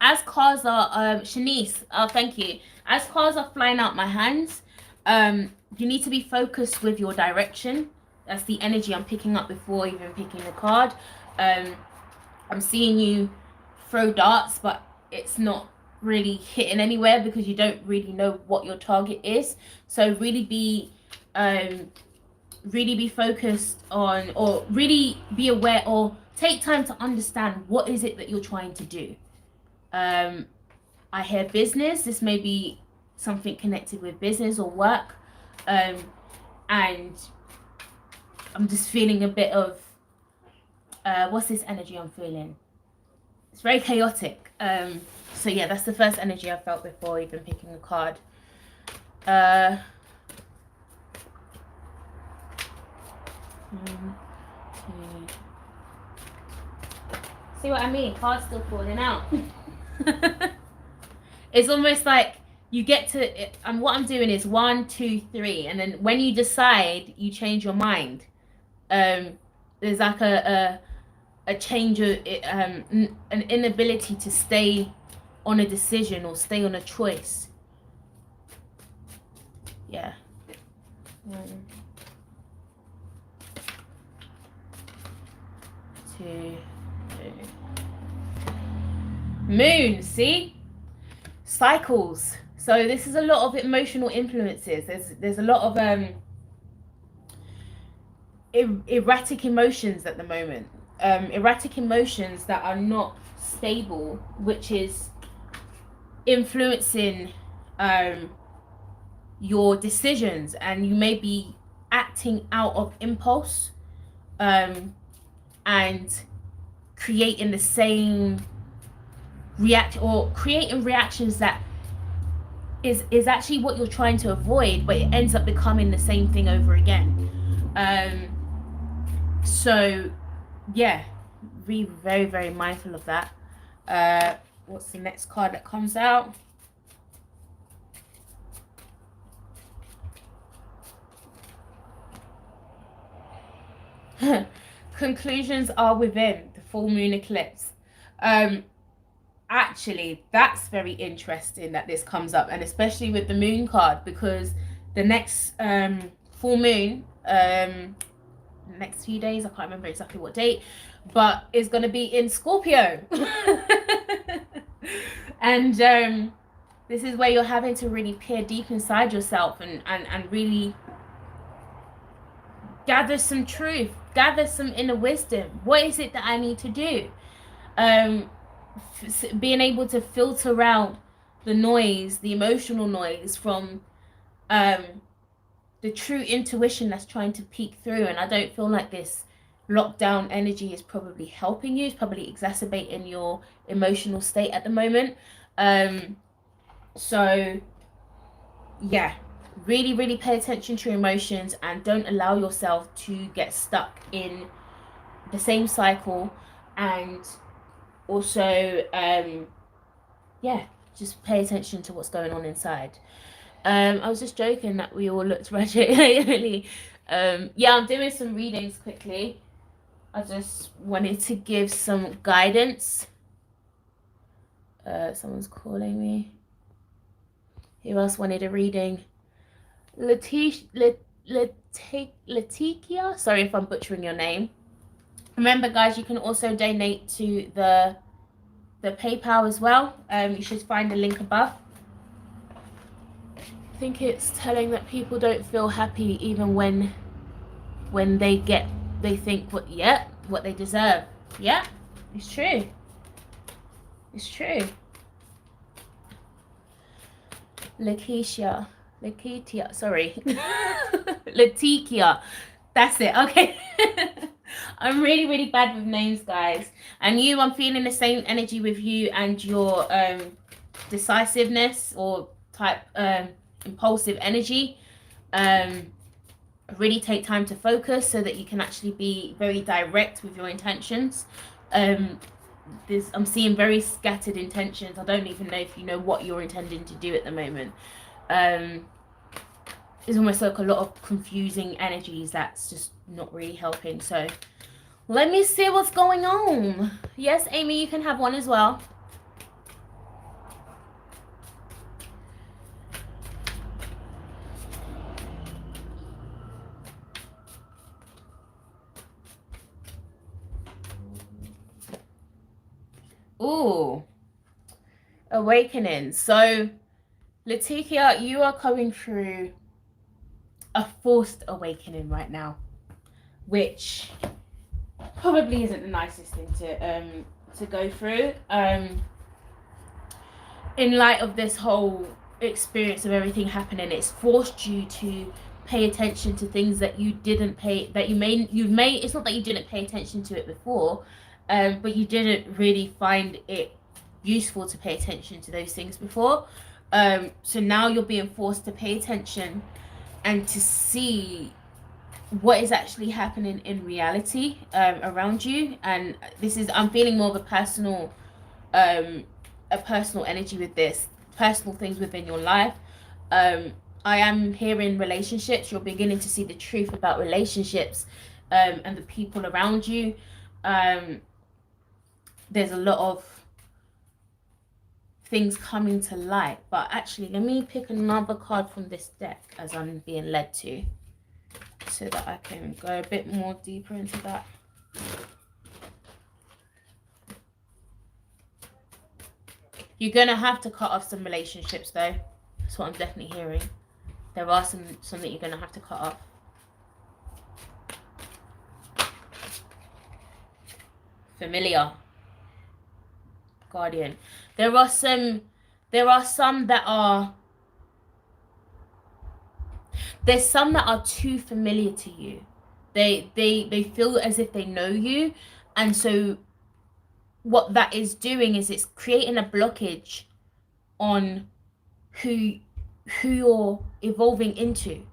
Speaker 1: As cars are Shanice, oh thank you. As cars are flying out my hands, you need to be focused with your direction. That's the energy I'm picking up before even picking the card. I'm seeing you throw darts, but it's not really hitting anywhere because you don't really know what your target is. So really be focused on, or really be aware, or take time to understand what is it that you're trying to do. I hear business. This may be something connected with business or work, and I'm just feeling a bit of what's this energy I'm feeling? It's very chaotic. So yeah, that's the first energy I felt before even picking a card. See what I mean? Cards still falling out. It's almost like you get to it, and what I'm doing is 1, 2, 3, and then when you decide, you change your mind. There's like a change of an inability to stay on a decision or stay on a choice. Yeah. Two. Moon, see? Cycles. So this is a lot of emotional influences. There's a lot of erratic emotions at the moment. Erratic emotions that are not stable, which is influencing your decisions, and you may be acting out of impulse and creating the same creating reactions that is actually what you're trying to avoid, but it ends up becoming the same thing over again. So yeah, be very, very mindful of that. What's the next card that comes out? Conclusions are within the full moon eclipse. Actually, that's very interesting that this comes up, and especially with the moon card, because the next full moon, next few days, I can't remember exactly what date, but it's going to be in Scorpio. And this is where you're having to really peer deep inside yourself and really gather some truth, gather some inner wisdom. What is it that I need to do? Being able to filter out the noise, the emotional noise, from the true intuition that's trying to peek through. And I don't feel like this lockdown energy is probably helping you. It's probably exacerbating your emotional state at the moment. So yeah, really, really pay attention to your emotions and don't allow yourself to get stuck in the same cycle. And also, yeah, just pay attention to what's going on inside. I was just joking that we all looked really. Yeah, I'm doing some readings quickly. I just wanted to give some guidance. Someone's calling me. Who else wanted a reading? Letitia. Sorry if I'm butchering your name. Remember, guys, you can also donate to the the PayPal as well. You should find the link above. I think it's telling that people don't feel happy even when they think what they deserve. Yeah, it's true. It's true. Letitia, sorry. Letitia. That's it. Okay. I'm really, really bad with names, guys. And I'm feeling the same energy with you and your decisiveness or type impulsive energy. Really take time to focus so that you can actually be very direct with your intentions. I'm seeing very scattered intentions. I don't even know if you know what you're intending to do at the moment. It's almost like a lot of confusing energies that's just not really helping. So let me see what's going on. Yes, Amy, you can have one as well. Ooh, awakening. So Letitia, you are going through a forced awakening right now, which probably isn't the nicest thing to go through. In light of this whole experience of everything happening, it's forced you to pay attention to things that you didn't pay, that you may it's not that you didn't pay attention to it before, but you didn't really find it useful to pay attention to those things before. So now you're being forced to pay attention and to see what is actually happening in reality around you. And I'm feeling more of a personal energy with this, personal things within your life. I am hearing relationships. You're beginning to see the truth about relationships and the people around you. There's a lot of things coming to light, but actually let me pick another card from this deck as I'm being led to, so that I can go a bit more deeper into that. You're gonna have to cut off some relationships though. That's what I'm definitely hearing. There are some that you're gonna have to cut off. Familiar. Guardian. There are some that are, there's some that are too familiar to you. They feel as if they know you, and so what that is doing is it's creating a blockage on who you're evolving into.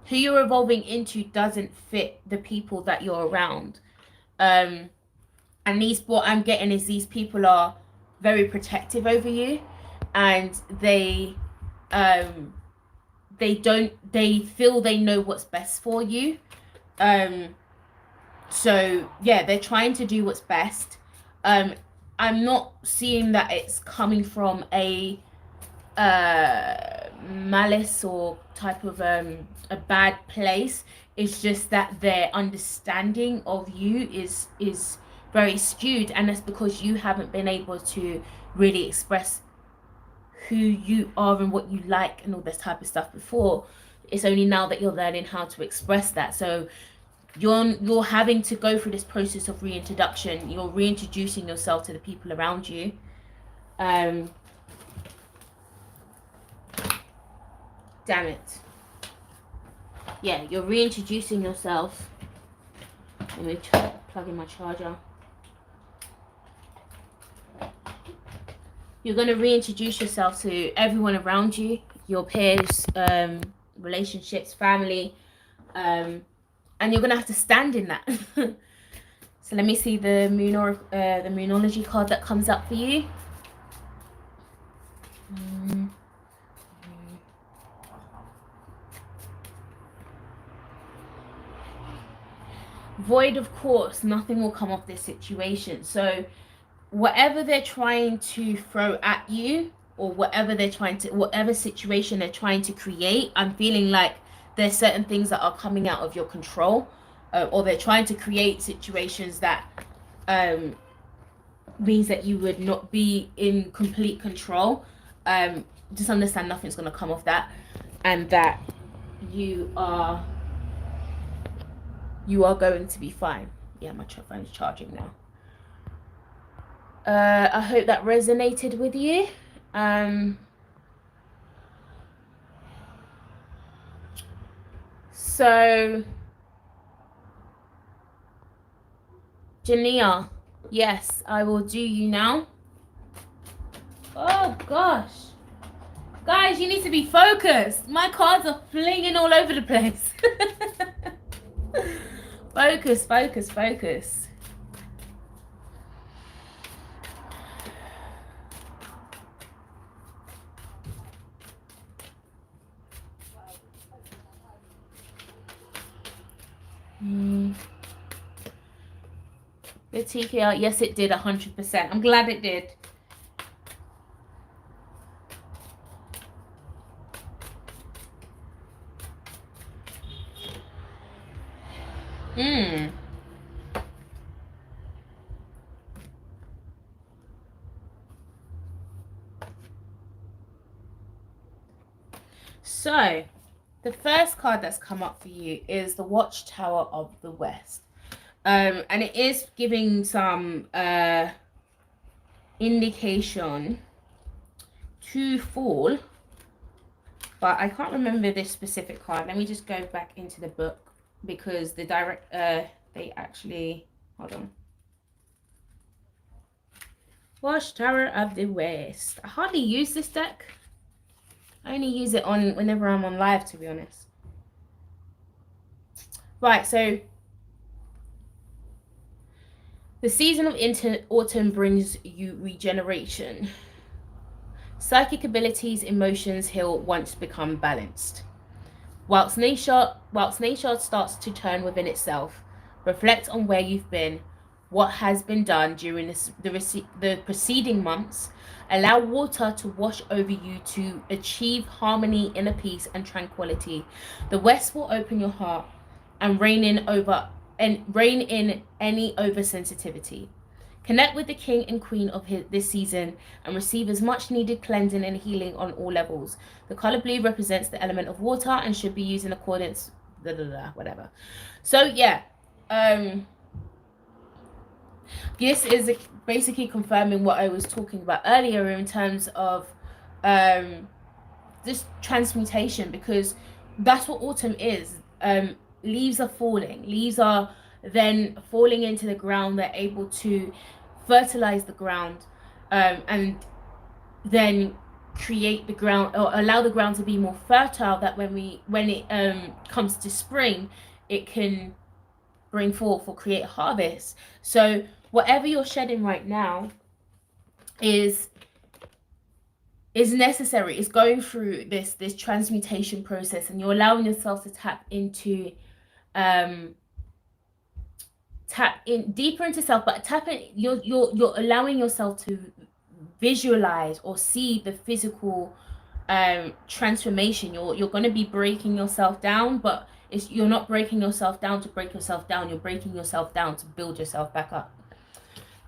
Speaker 1: Who you're evolving into doesn't fit the people that you're around. And what I'm getting is these people are very protective over you, and they feel they know what's best for you. So yeah, they're trying to do what's best. I'm not seeing that it's coming from a malice or type of a bad place. It's just that their understanding of you is very skewed, and that's because you haven't been able to really express who you are and what you like and all this type of stuff before. It's only now that you're learning how to express that. So you're having to go through this process of reintroduction. You're reintroducing yourself to the people around you. Damn it. Yeah, you're reintroducing yourself. Let me plug in my charger. You're going to reintroduce yourself to everyone around you, your peers, relationships, family, and you're going to have to stand in that. So let me see the Moonology card that comes up for you. Void of course, nothing will come of this situation. So whatever they're trying to throw at you, or whatever situation they're trying to create, I'm feeling like there's certain things that are coming out of your control, or they're trying to create situations that means that you would not be in complete control. Just understand nothing's going to come of that, and that you are going to be fine. Yeah, my phone's charging now. I hope that resonated with you. So Jania, yes, I will do you now. Oh gosh, guys, you need to be focused. My cards are flinging all over the place. Focus, focus, focus. The TKR, yes, it did 100%. I'm glad it did. So, the first card that's come up for you is the Watchtower of the West. And it is giving some indication to fall, but I can't remember this specific card. Let me just go back into the book, because the direct they actually, hold on. Watchtower of the West. I hardly use this deck. I only use it on whenever I'm on live, to be honest. Right, so the season of autumn brings you regeneration. Psychic abilities, emotions heal once become balanced. Whilst nature starts to turn within itself, reflect on where you've been, what has been done during the preceding months. Allow water to wash over you to achieve harmony, inner peace, and tranquility. The West will open your heart and rein in any oversensitivity. Connect with the king and queen of this season and receive as much needed cleansing and healing on all levels. The color blue represents the element of water and should be used in accordance, whatever. So yeah, this is basically confirming what I was talking about earlier in terms of this transmutation, because that's what autumn is. Leaves are falling. Leaves are then falling into the ground. They're able to fertilize the ground, and then create the ground, or allow the ground to be more fertile, that when it comes to spring, it can bring forth or create harvest. So whatever you're shedding right now is necessary. It's going through this transmutation process, and you're allowing yourself to tap in deeper into self, but you're allowing yourself to visualize or see the physical transformation. You're going to be breaking yourself down, but you're not breaking yourself down to break yourself down. You're breaking yourself down to build yourself back up.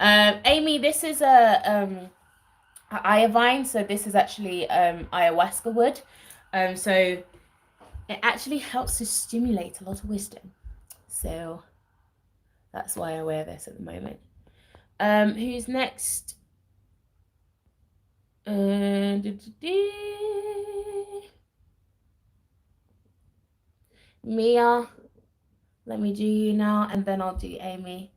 Speaker 1: Amy, this is a iodine, so this is actually ayahuasca wood. So it actually helps to stimulate a lot of wisdom. So that's why I wear this at the moment. Who's next? Mia, let me do you now, and then I'll do Amy.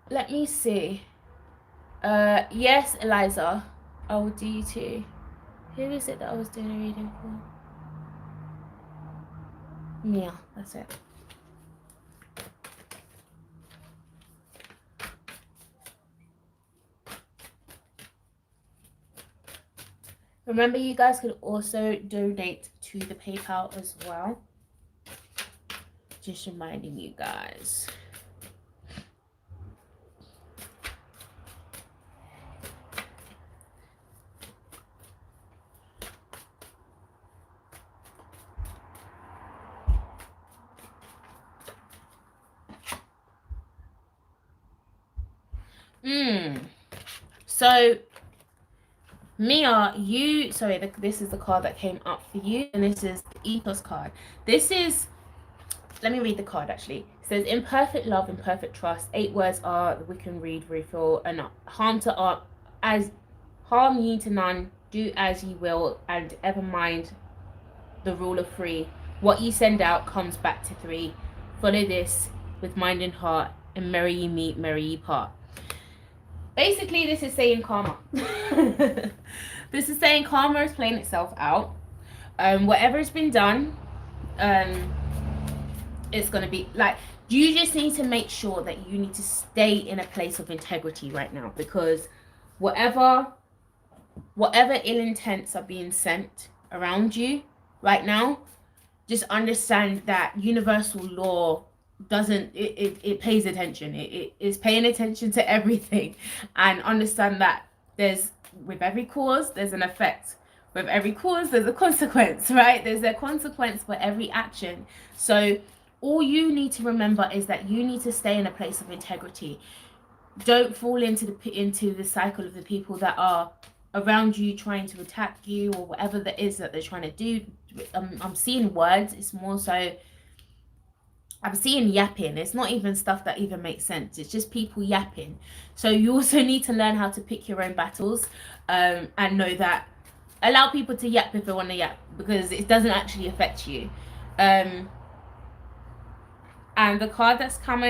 Speaker 1: Let me see. Yes, Eliza, I will do you too. Who is it that I was doing a reading for? Mia, that's it. Remember, you guys could also donate to the PayPal as well. Just reminding you guys. So Mia, this is the card that came up for you, and this is the ethos card. This is, let me read the card actually. It says, in perfect love and perfect trust, 8 words are we can read, refill, and harm ye to none, do as ye will, and ever mind the rule of 3. What ye send out comes back to 3. Follow this with mind and heart, and merry ye meet, merry ye part. Basically, this is saying karma. This is saying karma is playing itself out. Whatever's been done, it's going to be like, you just need to make sure that you need to stay in a place of integrity right now, because whatever ill intents are being sent around you right now, just understand that universal law it pays attention. It is paying attention to everything, and understand that with every cause there's an effect. With every cause there's a consequence, right? There's a consequence for every action. So all you need to remember is that you need to stay in a place of integrity. Don't fall into the cycle of the people that are around you trying to attack you, or whatever that is that they're trying to do. I'm seeing words. It's more so I'm seeing yapping. It's not even stuff that even makes sense. It's just people yapping. So you also need to learn how to pick your own battles, and know that allow people to yap if they want to yap, because it doesn't actually affect you. And the card that's come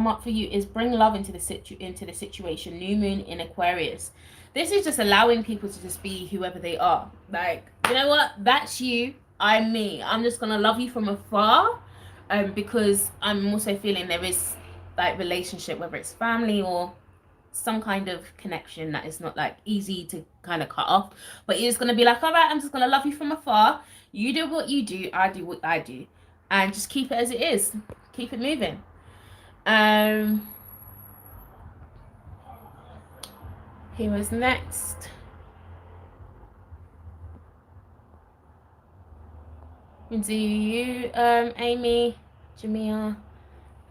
Speaker 1: up for you is bring love into the situation. New moon in Aquarius. This is just allowing people to just be whoever they are. Like, you know what? That's you. I'm me. I'm just gonna love you from afar, because I'm also feeling there is like relationship, whether it's family or some kind of connection that is not like easy to kind of cut off. But you're just gonna be like, all right, I'm just gonna love you from afar. You do what you do. I do what I do, and just keep it as it is. Keep it moving. He was next. Do you, Amy, Jamia?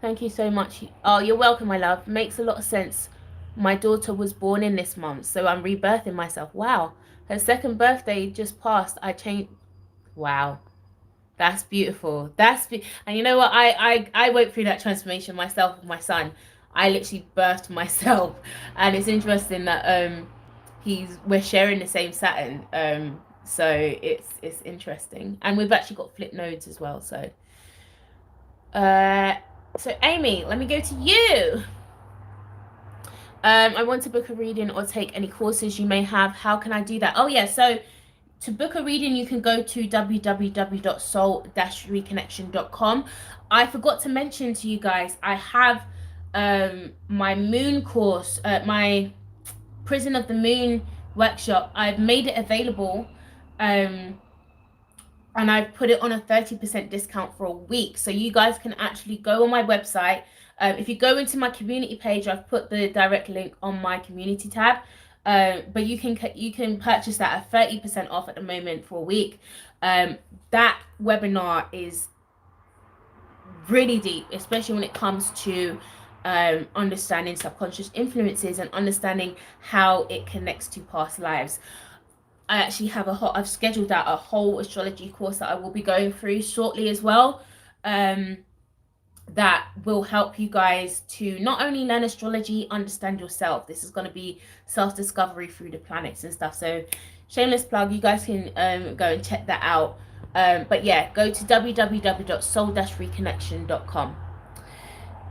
Speaker 1: Thank you so much. Oh, you're welcome, my love. Makes a lot of sense. My daughter was born in this month, so I'm rebirthing myself. Wow. Her second birthday just passed. I changed. Wow. That's beautiful. And you know what? I went through that transformation myself with my son. I literally birthed myself, and it's interesting that we're sharing the same Saturn. So it's interesting, and we've actually got flip nodes as well. So Amy, let me go to you. I want to book a reading or take any courses you may have. How can I do that? Oh yeah, so to book a reading, you can go to www.soul-reconnection.com. I forgot to mention to you guys, I have my moon course, my Prison of the Moon workshop. I've made it available, and I've put it on a 30% discount for a week. So you guys can actually go on my website. If you go into my community page, I've put the direct link on my community tab. But you can purchase that at 30% off at the moment for a week. That webinar is really deep, especially when it comes to understanding subconscious influences and understanding how it connects to past lives. I actually have I've scheduled out a whole astrology course that I will be going through shortly as well. That will help you guys to not only learn astrology, understand yourself. This is going to be self-discovery through the planets and stuff. So shameless plug, you guys can go and check that out. But yeah, go to www.soul-reconnection.com.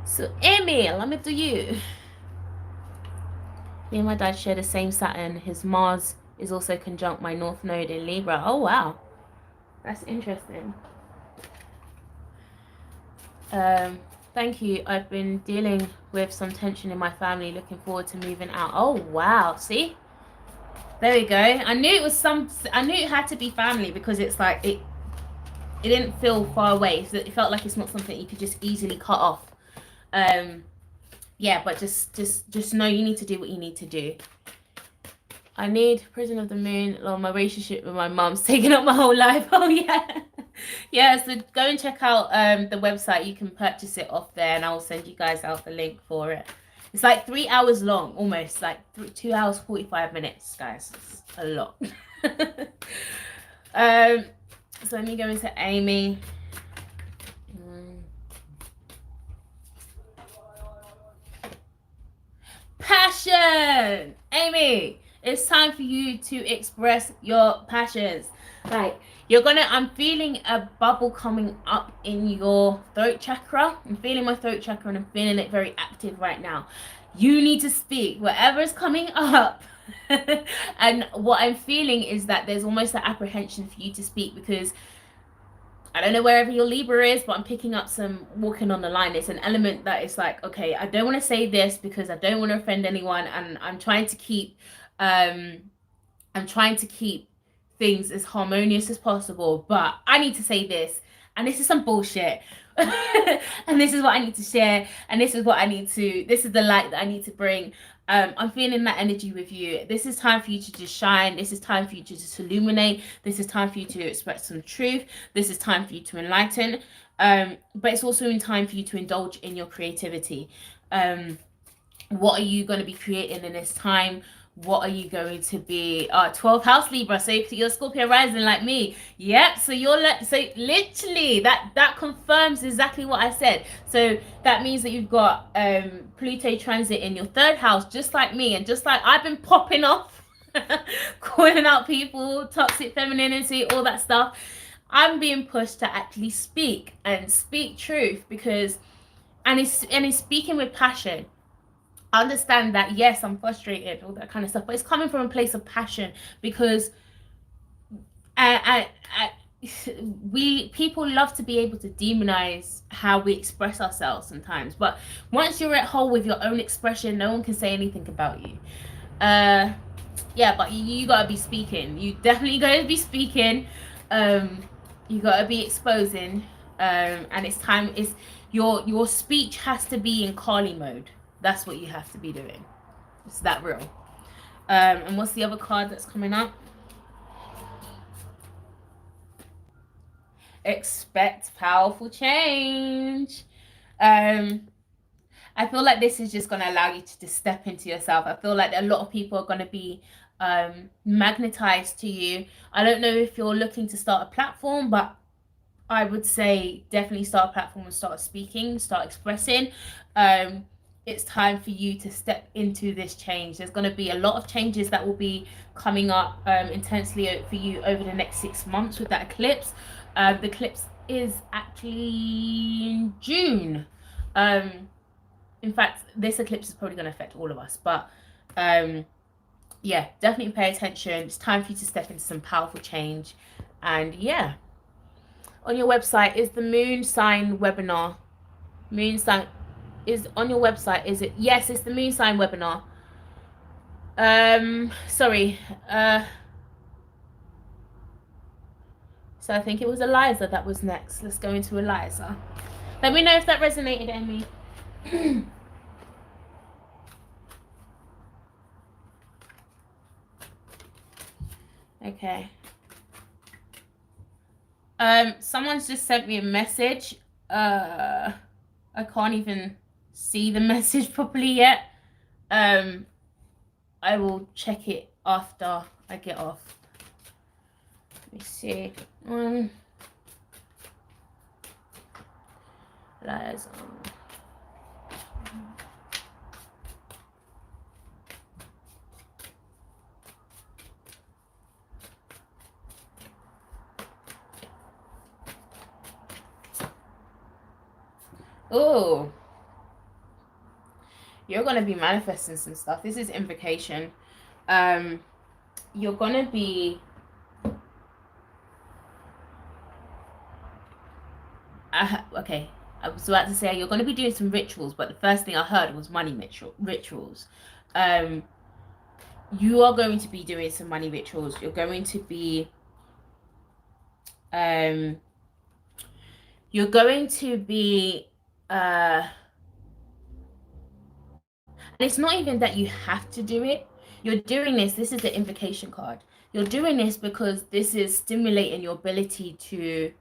Speaker 1: So Amy, let me do you. Me and my dad share the same Saturn. His Mars is also conjunct my North Node in Libra. Oh wow, that's interesting. Thank you. I've been dealing with some tension in my family. Looking forward to moving out. Oh wow, see, there we go. I knew it had to be family, because it's like it didn't feel far away. So it felt like it's not something you could just easily cut off. Yeah, but just know you need to do what you need to do. I need Prison of the Moon. Well, my relationship with my mum's taken up my whole life. Oh yeah. Yeah, so go and check out the website. You can purchase it off there, and I'll send you guys out the link for it. It's like 3 hours long, almost like 2 hours 45 minutes, guys. It's a lot. So let me go into Amy. Passion. Amy, it's time for you to express your passions. Like, I'm feeling a bubble coming up in your throat chakra. I'm feeling my throat chakra and I'm feeling it very active right now. You need to speak whatever is coming up. And what I'm feeling is that there's almost an apprehension for you to speak, because I don't know wherever your Libra is, but I'm picking up some walking on the line. It's an element that is like, okay, I don't want to say this because I don't want to offend anyone, and I'm trying to keep things as harmonious as possible, but I need to say this, and this is some bullshit. And this is what I need to share, and this is the light that I need to bring. I'm feeling that energy with you. This is time for you to just shine. This is time for you to just illuminate. This is time for you to express some truth. This is time for you to enlighten. But it's also in time for you to indulge in your creativity. What are you going to be creating in this time? What are you going to be 12th house Libra, so you're Scorpio rising like me. Yep, so so literally that confirms exactly what I said. So that means that you've got Pluto transit in your 3rd house, just like me, and just like I've been popping off calling out people, toxic femininity, all that stuff. I'm being pushed to actually speak truth, because and it's speaking with passion. I understand that, yes, I'm frustrated, all that kind of stuff, but it's coming from a place of passion, because people love to be able to demonize how we express ourselves sometimes, but once you're at whole with your own expression, no one can say anything about you. Yeah, but you gotta be speaking. You definitely gotta be speaking. You gotta be exposing. And it's time. It's your speech has to be in Kali mode. That's what you have to be doing. It's that real. And what's the other card that's coming up? Expect powerful change. I feel like this is just going to allow you to just step into yourself. I feel like a lot of people are going to be magnetized to you. I don't know if you're looking to start a platform, but I would say definitely start a platform and start speaking, start expressing. It's time for you to step into this change. There's going to be a lot of changes that will be coming up intensely for you over the next 6 months with that eclipse. The eclipse is actually in June. In fact, this eclipse is probably going to affect all of us, but yeah, definitely pay attention. It's time for you to step into some powerful change. And yeah, on your website is the moon sign webinar. Moon sign is on your website, is it? Yes, it's the moon sign webinar. Sorry. So I think it was Eliza that was next. Let's go into Eliza. Let me know if that resonated, Amy. Okay. Someone's just sent me a message. I can't even see the message properly yet. I will check it after I get off. Let me see. Lies. Oh, you're gonna be manifesting some stuff. This is invocation. You're gonna be okay. I was about to say you're gonna be doing some rituals, but the first thing I heard was money rituals. You are going to be doing some money rituals. You're going to be you're going to be and it's not even that you have to do it. You're doing this is the invocation card. You're doing this because this is stimulating your ability to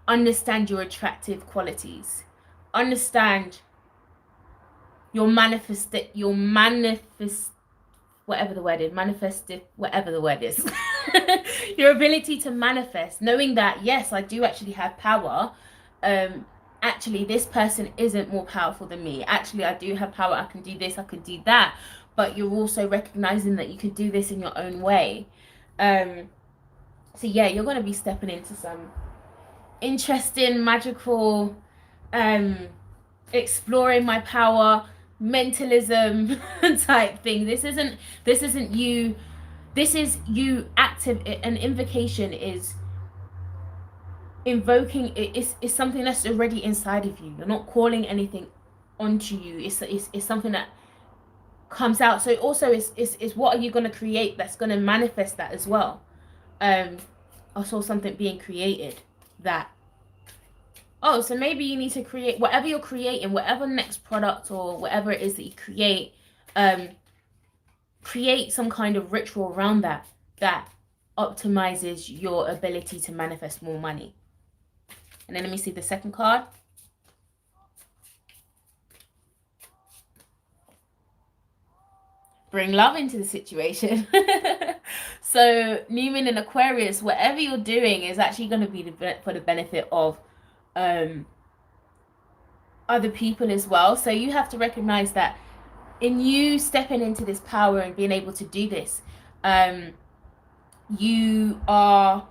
Speaker 1: understand your attractive qualities, understand your manifest whatever the word is, manifested whatever the word is. Your ability to manifest, knowing that yes, I do actually have power. Actually this person isn't more powerful than me. Actually I do have power, I can do this, I can do that. But you're also recognizing that you can do this in your own way. So yeah, you're going to be stepping into some interesting, magical, exploring my power, mentalism type thing. This isn't you. This is you active. An invocation is invoking. It's something that's already inside of you. You're not calling anything onto you. It's something that comes out. So also is what are you going to create that's going to manifest that as well. I saw something being created that, oh, so maybe you need to create whatever you're creating, whatever next product or whatever it is that you create some kind of ritual around that optimizes your ability to manifest more money. And then let me see the second card. Bring love into the situation. So new moon in Aquarius, whatever you're doing is actually going to be for the benefit of other people as well. So you have to recognize that in you stepping into this power and being able to do this, you are,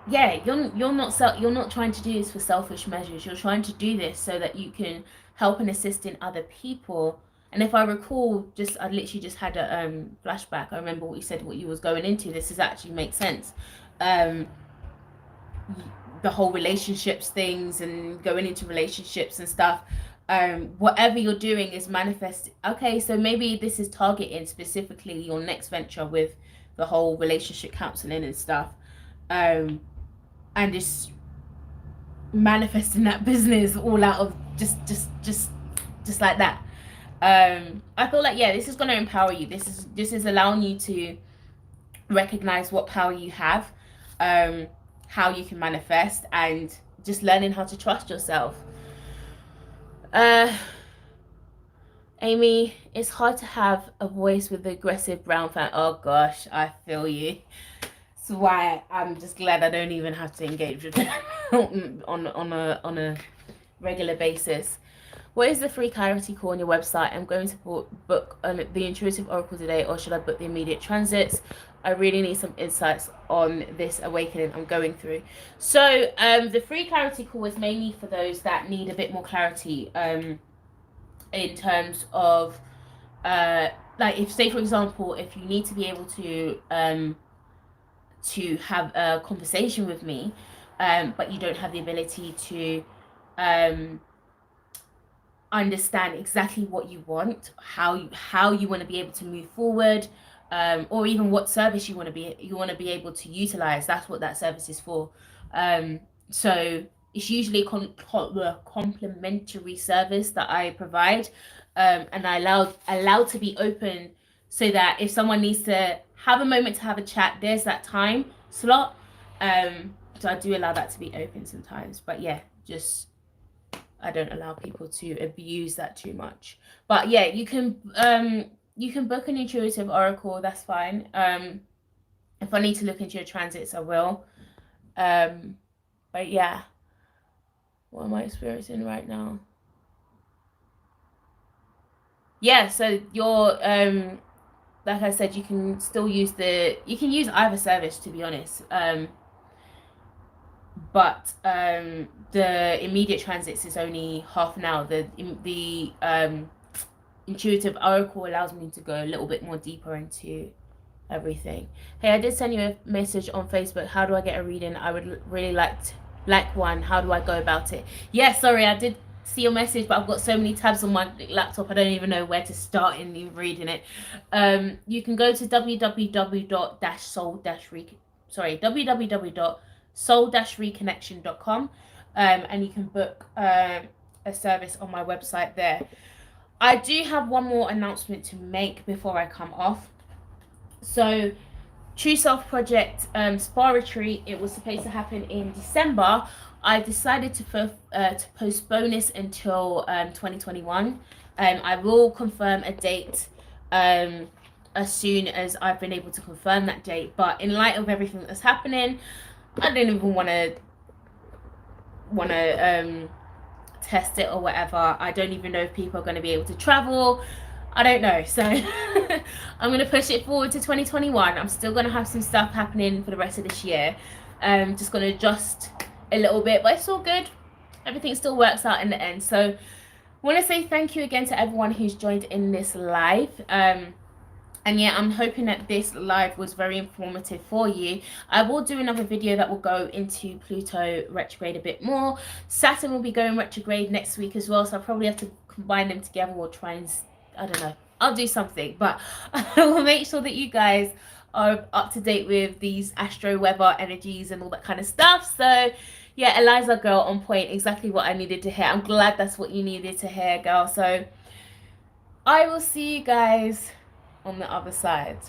Speaker 1: yeah, you're not trying to do this for selfish measures. You're trying to do this so that you can help and assist in other people. And if I recall, I literally just had a flashback. I remember what you said, what you was going into. This is actually makes sense. The whole relationships things and going into relationships and stuff. Whatever you're doing is manifest. Okay, so maybe this is targeting specifically your next venture with the whole relationship counseling and stuff. And just manifesting that business all out of just like that. I feel like, yeah, this is going to empower you. This is allowing you to recognize what power you have, how you can manifest, and just learning how to trust yourself. Amy, it's hard to have a voice with aggressive brown fan. Oh gosh, I feel you. That's why I'm just glad I don't even have to engage with them on a regular basis. What is the free clarity call on your website? I'm going to book the intuitive oracle today, or should I book the immediate transits? I really need some insights on this awakening I'm going through. So the free clarity call is mainly for those that need a bit more clarity in terms of like, if, say for example, if you need to be able to have a conversation with me, but you don't have the ability to understand exactly what you want, how you want to be able to move forward, or even what service you want to be able to utilize. That's what that service is for. So it's usually a complimentary service that I provide, and I allow to be open, so that if someone needs to have a moment to have a chat, there's that time slot. So I do allow that to be open sometimes, but yeah, just I don't allow people to abuse that too much. But yeah, you can book an intuitive oracle, that's fine. If I need to look into your transits, I will. But yeah, what am I experiencing right now? Yeah, so you're like I said, you can still use either service, to be honest. But the immediate transits is only half an hour. The intuitive oracle allows me to go a little bit more deeper into everything. Hey, I did send you a message on Facebook. How do I get a reading? I would really like one. How do I go about it? Yeah, sorry, I did see your message, but I've got so many tabs on my laptop, I don't even know where to start in reading it. You can go to www.soul-reconnection.com, and you can book a service on my website there. I do have one more announcement to make before I come off. So True Self Project Spa Retreat, it was supposed to happen in December. I decided to postpone this until 2021. I will confirm a date as soon as I've been able to confirm that date. But in light of everything that's happening, I don't even wanna test it or whatever. I don't even know if people are going to be able to travel. I don't know. So I'm going to push it forward to 2021. I'm still going to have some stuff happening for the rest of this year. Just going to adjust a little bit, but it's all good. Everything still works out in the end. So I want to say thank you again to everyone who's joined in this live. And yeah, I'm hoping that this live was very informative for you. I will do another video that will go into Pluto retrograde a bit more. Saturn will be going retrograde next week as well, so I'll probably have to combine them together or try and, I don't know, I'll do something. But I will make sure that you guys are up to date with these astro weather energies and all that kind of stuff. So yeah, Eliza girl, on point, exactly what I needed to hear. I'm glad that's what you needed to hear, girl. So I will see you guys on the other side.